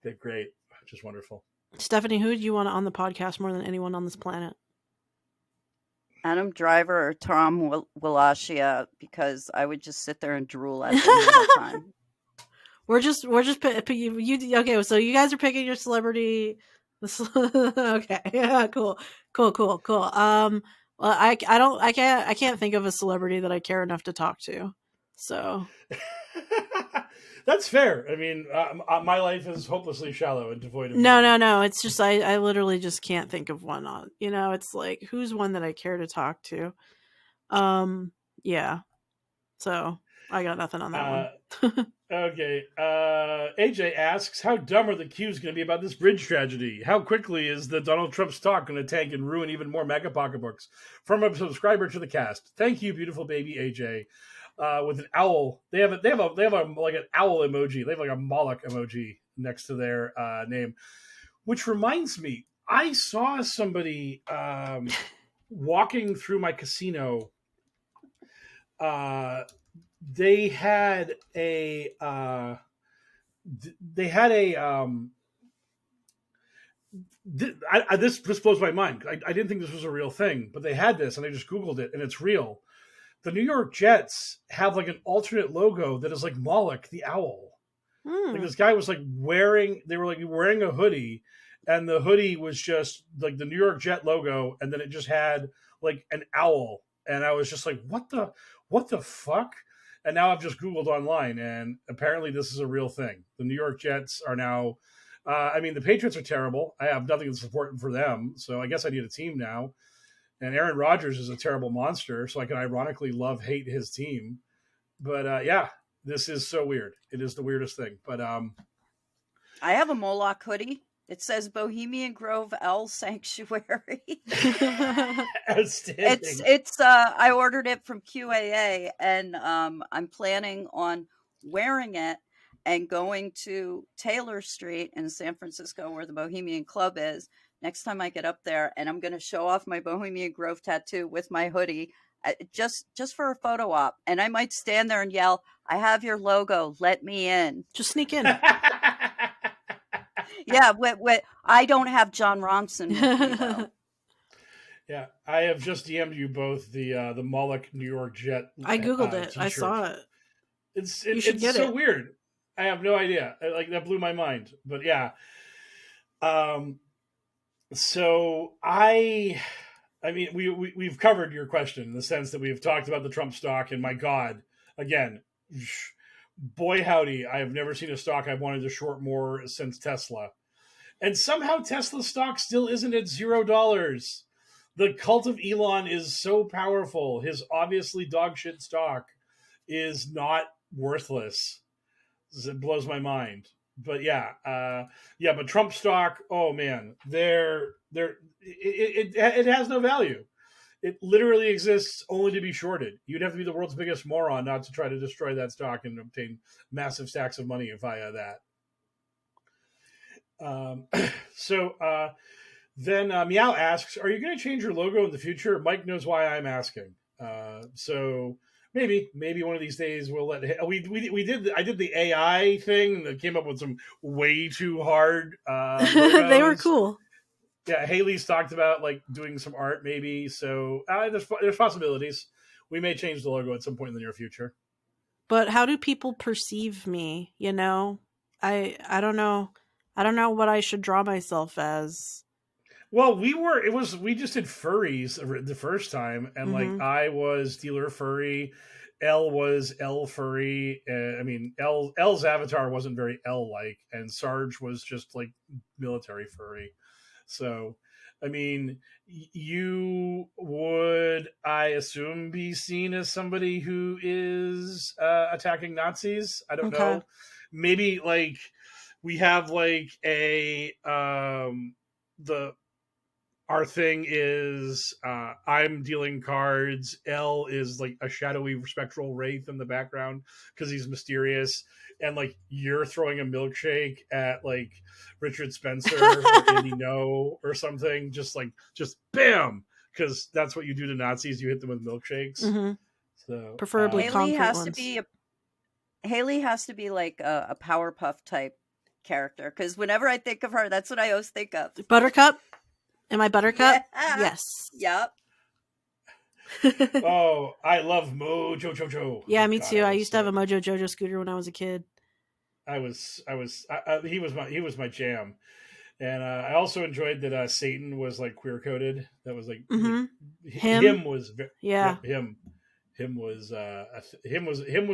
S2: They're great. Just wonderful.
S3: Stephanie, who do you want on the podcast more than anyone on this planet?
S4: Adam Driver or Tom Wallachia, because I would just sit there and drool at them the whole time.
S3: We're just okay. So you guys are picking your celebrity. Okay, yeah, cool. Well, I can't think of a celebrity that I care enough to talk to. So
S2: that's fair. I mean, my life is hopelessly shallow and devoid of.
S3: No. It's just I literally just can't think of one. It's like, who's one that I care to talk to? Yeah. So I got nothing on that one.
S2: Okay. AJ asks, how dumb are the Qs going to be about this bridge tragedy? How quickly is the Donald Trump stock going to tank and ruin even more mega pocketbooks? From a subscriber to the cast. Thank you, beautiful baby AJ. With an owl. They have like an owl emoji. They have like a Moloch emoji next to their name. Which reminds me, I saw somebody walking through my casino they had a this blows my mind. I didn't think this was a real thing, but they had this, and I just Googled it, and it's real. The New York Jets have like an alternate logo that is like Moloch the owl. Like this guy was like they were like wearing a hoodie, and the hoodie was just like the New York Jet logo, and then it just had like an owl, and I was just like, what the fuck? And now I've just Googled online, and apparently this is a real thing. The New York Jets are now. I mean, the Patriots are terrible. I have nothing to support for them, so I guess I need a team now. And Aaron Rodgers is a terrible monster, so I can ironically hate his team. But yeah, this is so weird. It is the weirdest thing. But
S4: I have a Moloch hoodie. It says Bohemian Grove L Sanctuary.
S2: outstanding.
S4: It's I ordered it from QAA, and I'm planning on wearing it and going to Taylor Street in San Francisco, where the Bohemian Club is, next time I get up there, and I'm going to show off my Bohemian Grove tattoo with my hoodie, just for a photo op. And I might stand there and yell, "I have your logo, let me in."
S3: Just sneak in.
S4: Yeah, I don't have John Ronson with me, though.
S2: Yeah, I have just DM'd you both the Moloch New York Jet.
S3: I Googled it.
S2: T-shirt.
S3: I saw it.
S2: It's
S3: so
S2: weird. I have no idea. Like that blew my mind. But yeah. So I mean, we've covered your question in the sense that we've talked about the Trump stock, and my God, again, boy howdy, I have never seen a stock I've wanted to short more since Tesla. And somehow Tesla stock still isn't at $0. The cult of Elon is so powerful. His obviously dog shit stock is not worthless. It blows my mind. But yeah, but Trump stock, oh man, it has no value. It literally exists only to be shorted. You'd have to be the world's biggest moron not to try to destroy that stock and obtain massive stacks of money via that. Then Meow asks, "Are you going to change your logo in the future?" Mike knows why I'm asking. So maybe one of these days we'll let. I did the AI thing that came up with some way too hard.
S3: They were cool.
S2: Yeah, Haley's talked about like doing some art, maybe. So there's possibilities. We may change the logo at some point in the near future.
S3: But how do people perceive me? You know, I don't know. I don't know what I should draw myself as.
S2: Well, we just did furries the first time, and like I was Dealer Furry, L was L Furry. I mean, L's avatar wasn't very L-like, and Sarge was just like military furry. So, I mean, you would, I assume, be seen as somebody who is attacking Nazis. I don't know. Maybe like we have like our thing is I'm dealing cards. L is like a shadowy spectral wraith in the background because he's mysterious. And like you're throwing a milkshake at like Richard Spencer or Andy No or something. Just bam, because that's what you do to Nazis. You hit them with milkshakes.
S3: Mm-hmm.
S2: So
S3: preferably
S4: Haley has
S3: ones.
S4: Haley has to be like a Powerpuff type character, because whenever I think of her, that's what I always think of.
S3: Buttercup. Am I Buttercup?
S4: Yeah.
S3: Yes.
S4: Yep.
S2: Oh, I love Mojo Jojo.
S3: Yeah, me too. I used to have a Mojo Jojo scooter when I was a kid.
S2: He was my jam, and I also enjoyed that Satan was like queer coded. That was like him was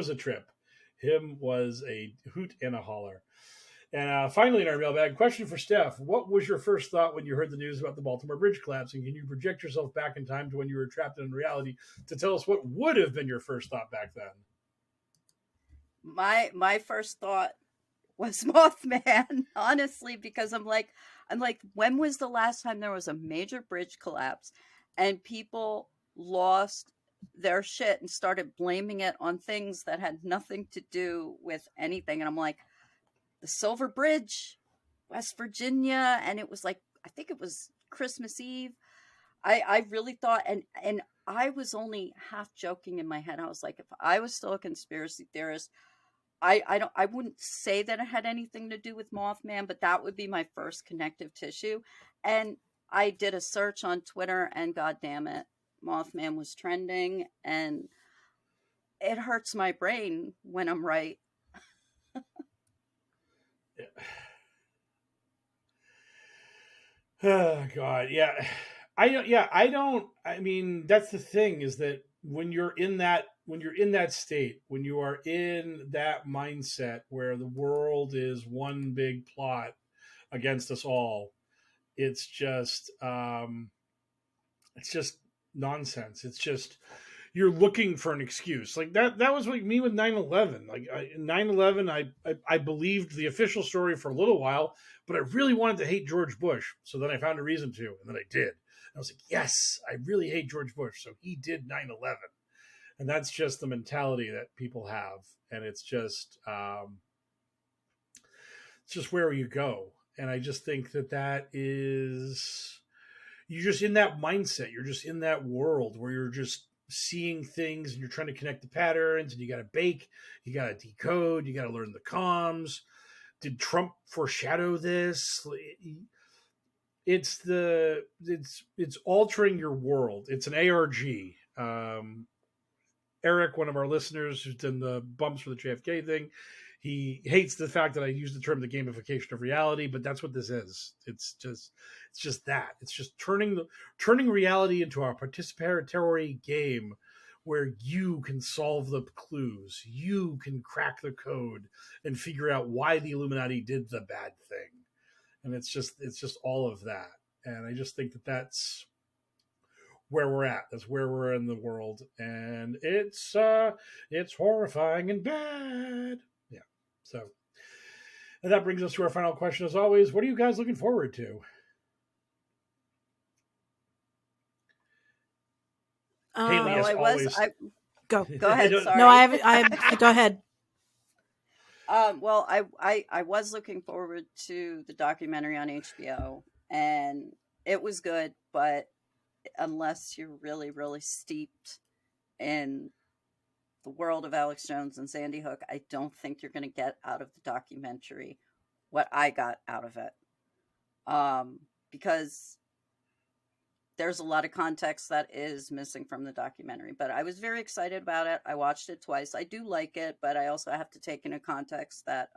S2: a trip. Him was a hoot and a holler. And finally, in our mailbag, question for Steph: what was your first thought when you heard the news about the Baltimore Bridge collapsing? Can you project yourself back in time to when you were trapped in reality to tell us what would have been your first thought back then?
S4: My first thought was Mothman, honestly, because I'm like, when was the last time there was a major bridge collapse and people lost their shit and started blaming it on things that had nothing to do with anything? And I'm like, the Silver Bridge, West Virginia, and it was like, I think it was Christmas Eve. I really thought, and I was only half joking in my head. I was like, if I was still a conspiracy theorist, I wouldn't say that it had anything to do with Mothman, but that would be my first connective tissue. And I did a search on Twitter, and god damn it, Mothman was trending, and it hurts my brain when I'm right.
S2: Oh God, yeah. I mean, that's the thing, is that when you're in that state, when you are in that mindset where the world is one big plot against us all, it's just nonsense. It's just, you're looking for an excuse. Like that was like me with 9/11. Like 9/11, I believed the official story for a little while, but I really wanted to hate George Bush. So then I found a reason to, and then I did. And I was like, yes, I really hate George Bush. So he did 9/11. And that's just the mentality that people have. And it's just where you go. And I just think that is, you're just in that mindset. You're just in that world where you're just seeing things and you're trying to connect the patterns, and you got to bake, you got to decode, you got to learn the comms. Did Trump foreshadow this? It's altering your world. It's an ARG. Eric, one of our listeners who's done the bumps for the JFK thing, he hates the fact that I use the term the gamification of reality, but that's what this is. It's just that. It's just turning reality into a participatory game where you can solve the clues, you can crack the code and figure out why the Illuminati did the bad thing. And it's just all of that. And I just think that's where we're at. That's where we're in the world. And it's horrifying and bad. Yeah. So, and that brings us to our final question as always. What are you guys looking forward to? Haley, as always.
S3: Go
S4: ahead. Sorry.
S3: No, I go ahead.
S4: Well, I was looking forward to the documentary on HBO, and it was good, but unless you're really, really steeped in the world of Alex Jones and Sandy Hook, I don't think you're going to get out of the documentary what I got out of it. Because there's a lot of context that is missing from the documentary, but I was very excited about it. I watched it twice. I do like it, but I also have to take into context that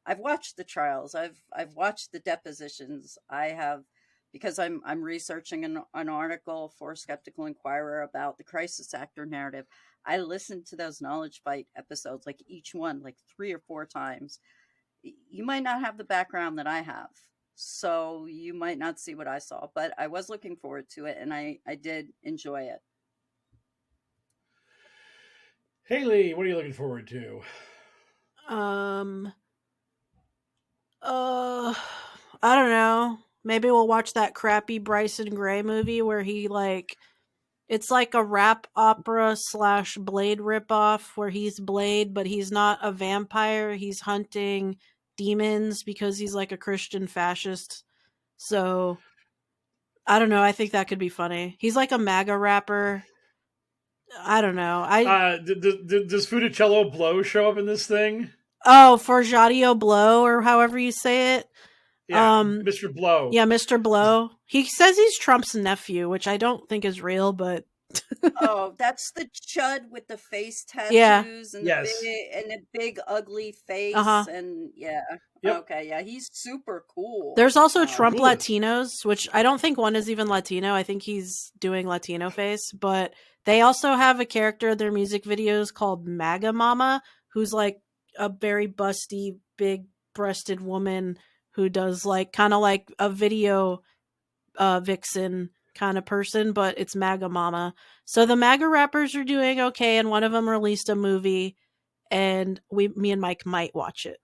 S4: I've watched the trials. I've watched the depositions. I have, because I'm researching an article for Skeptical Inquirer about the crisis actor narrative. I listened to those Knowledge Bite episodes, like each one, like 3 or 4 times. You might not have the background that I have, so you might not see what I saw, but I was looking forward to it, and I did enjoy it.
S2: Haley, what are you looking forward to?
S3: I don't know. Maybe we'll watch that crappy Bryson Gray movie where he it's like a rap opera / Blade ripoff where he's Blade, but he's not a vampire. He's hunting demons because he's like a Christian fascist. So I don't know. I think that could be funny. He's like a MAGA rapper. I don't know.
S2: Does Funicello Blow show up in this thing?
S3: Oh, Forjadio Blow, or however you say it.
S2: Yeah, Mr. Blow.
S3: Yeah, Mr. Blow. He says he's Trump's nephew, which I don't think is real, but
S4: oh, that's the chud with the face tattoos,
S3: yeah.
S4: And the big ugly face, and yeah. Yep. Okay, yeah, he's super cool.
S3: There's also Trump Latinos, which I don't think one is even Latino. I think he's doing Latino face, but they also have a character in their music videos called MAGA Mama, who's like a very busty, big-breasted woman who does kind of like a video vixen kind of person, but it's MAGA Mama. So the MAGA rappers are doing okay, and one of them released a movie, and me and Mike might watch it.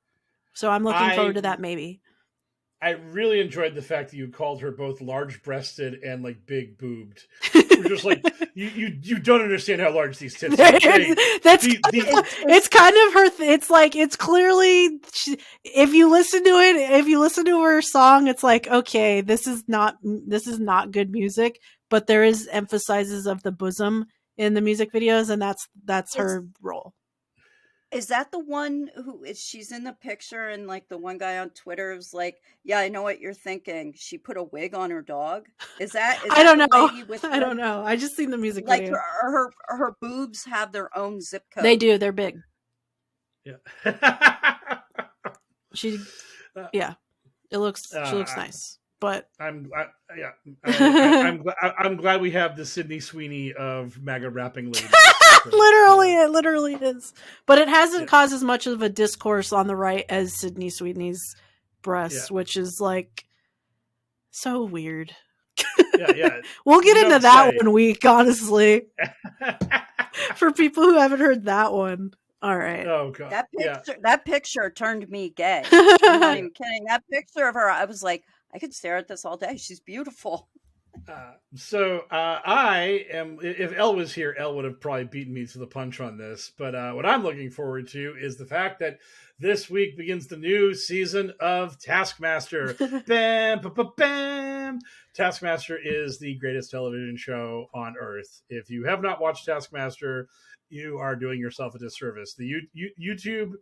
S3: So I'm looking forward to that maybe.
S2: I really enjoyed the fact that you called her both large-breasted and big boobed. You're just like you don't understand how large these tits are.
S3: It's kind of her. It's clearly if you listen to her song, it's like, okay, this is not good music. but there is emphasizes of the bosom in the music videos, and that's her role.
S4: Is that the one who is? She's in the picture, and like the one guy on Twitter is like, "Yeah, I know what you're thinking. She put a wig on her dog." Is that?
S3: I don't
S4: the
S3: know.
S4: lady with
S3: I don't know. I just seen the music
S4: like
S3: video.
S4: her boobs have their own zip code.
S3: They do. They're big.
S2: Yeah.
S3: Yeah. It looks. She looks nice. But
S2: I'm glad we have the Sydney Sweeney of MAGA rapping ladies.
S3: It literally is. But it hasn't caused as much of a discourse on the right as Sydney Sweeney's breasts, which is like so weird.
S2: Yeah.
S3: We'll get into that one week, honestly. For people who haven't heard that one. All right.
S2: Oh god.
S4: That picture turned me gay. I'm not even kidding. That picture of her, I was like, I could stare at this all day. She's beautiful.
S2: I am. If Elle was here, Elle would have probably beaten me to the punch on this. But what I'm looking forward to is the fact that this week begins the new season of Taskmaster. Bam, ba, ba, bam. Taskmaster is the greatest television show on earth. If you have not watched Taskmaster, you are doing yourself a disservice. The YouTube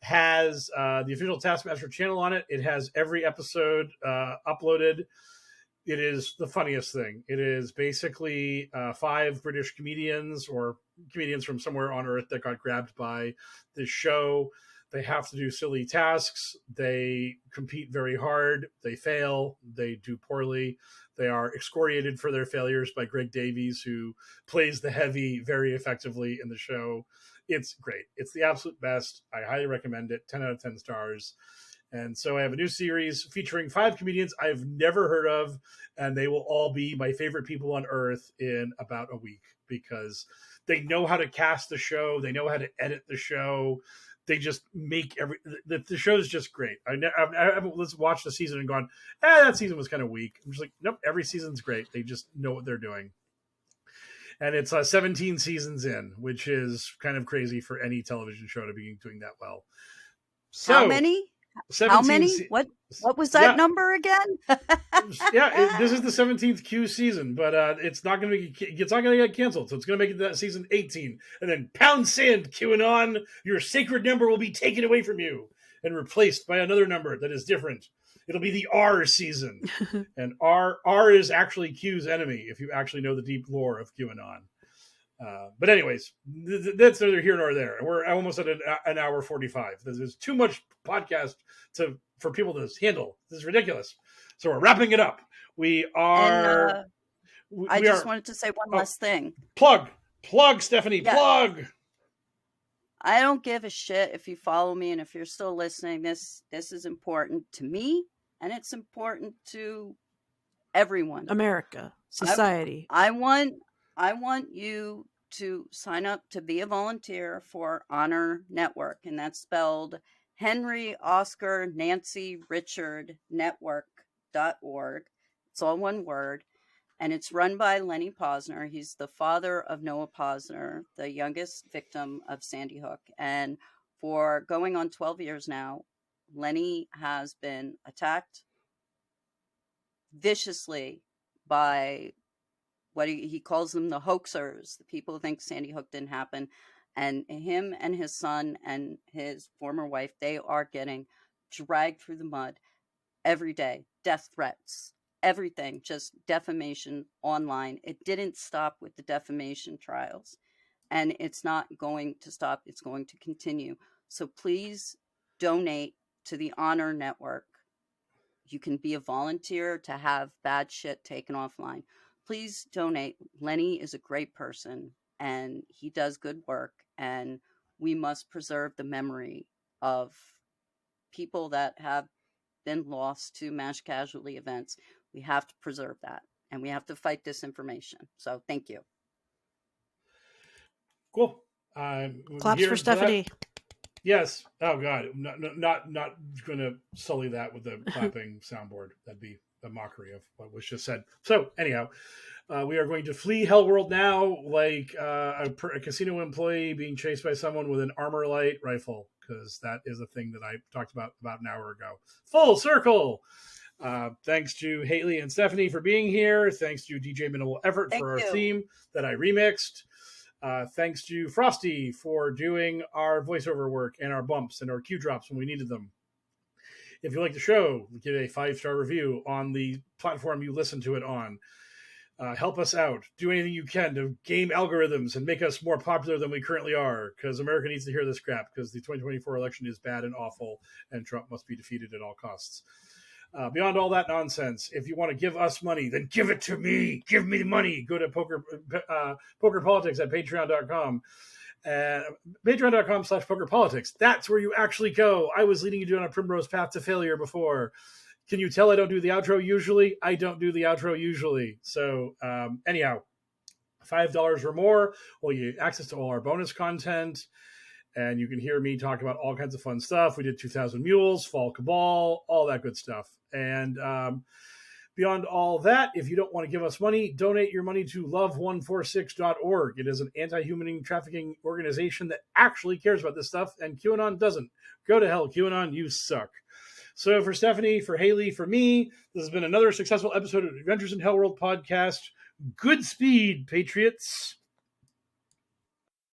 S2: has the official Taskmaster channel on it. It has every episode uploaded. It is the funniest thing. It is basically 5 British comedians or comedians from somewhere on earth that got grabbed by this show. They have to do silly tasks. They compete very hard. They fail. They do poorly. They are excoriated for their failures by Greg Davies, who plays the heavy very effectively in the show. It's great. It's the absolute best. I highly recommend it. 10 out of 10 stars. And so I have a new series featuring 5 comedians I've never heard of, and they will all be my favorite people on earth in about a week because they know how to cast the show. They know how to edit the show. They just make the show is just great. I haven't watched the season and gone, that season was kind of weak. I'm just like, nope, every season's great. They just know what they're doing. And it's 17 seasons in, which is kind of crazy for any television show to be doing that well. So,
S4: how many? How many? What was that number again?
S2: This is the 17th Q season, but it's not going to get canceled. So it's going to make it that season 18, and then pound sand QAnon. Your sacred number will be taken away from you and replaced by another number that is different. It'll be the R season, and R is actually Q's enemy. If you actually know the deep lore of QAnon. But anyways, that's neither here nor there. We're almost at an hour 45. There's too much podcast for people to handle. This is ridiculous. So we're wrapping it up. We are.
S4: I just wanted to say one last thing.
S2: Plug, Stephanie, plug.
S4: I don't give a shit if you follow me and if you're still listening. This is important to me, and it's important to everyone.
S3: America, society.
S4: I want you to sign up to be a volunteer for Honor Network, and that's spelled Henry Oscar Nancy Richard Network.org. It's all one word, and it's run by Lenny Posner. He's the father of Noah Posner, the youngest victim of Sandy Hook. And for going on 12 years now, Lenny has been attacked viciously by what he calls them, the hoaxers, the people who think Sandy Hook didn't happen. And him and his son and his former wife, they are getting dragged through the mud every day. Death threats, everything, just defamation online. It didn't stop with the defamation trials. And it's not going to stop. It's going to continue. So please donate to the Honor Network. You can be a volunteer to have bad shit taken offline. Please donate. Lenny is a great person and he does good work, and we must preserve the memory of people that have been lost to mass casualty events. We have to preserve that, and we have to fight disinformation. So thank you.
S2: Cool.
S3: Claps for Stephanie.
S2: Yes. Oh God. Not going to sully that with the clapping soundboard. That'd be a mockery of what was just said. So anyhow, we are going to flee HellwQrld now, like a casino employee being chased by someone with an armor light rifle, because that is a thing that I talked about an hour ago. Full circle. Thanks to Haley and Stephanie for being here. Thanks to DJ Minimal Effort
S4: Thank
S2: for our
S4: you.
S2: theme that I remixed. Thanks to Frosty for doing our voiceover work and our bumps and our cue drops when we needed them. If you like the show, give a 5-star review on the platform you listen to it on. Help us out. Do anything you can to game algorithms and make us more popular than we currently are, because America needs to hear this crap, because the 2024 election is bad and awful, and Trump must be defeated at all costs. Beyond all that nonsense, if you want to give us money, then give it to me. Give me the money. Go to poker politics at patreon.com. Patreon.com/pokerpolitics. That's where you actually go. I was leading you down a primrose path to failure before. Can you tell I don't do the outro usually? I don't do the outro usually. So anyhow, $5 or more will you access to all our bonus content. And you can hear me talk about all kinds of fun stuff. We did 2,000 Mules, Fall Cabal, all that good stuff. And beyond all that, if you don't want to give us money, donate your money to love146.org. It is an anti-human trafficking organization that actually cares about this stuff, and QAnon doesn't. Go to hell, QAnon, you suck. So for Stephanie, for Haley, for me, this has been another successful episode of Adventures in HellwQrld podcast. Good speed, Patriots.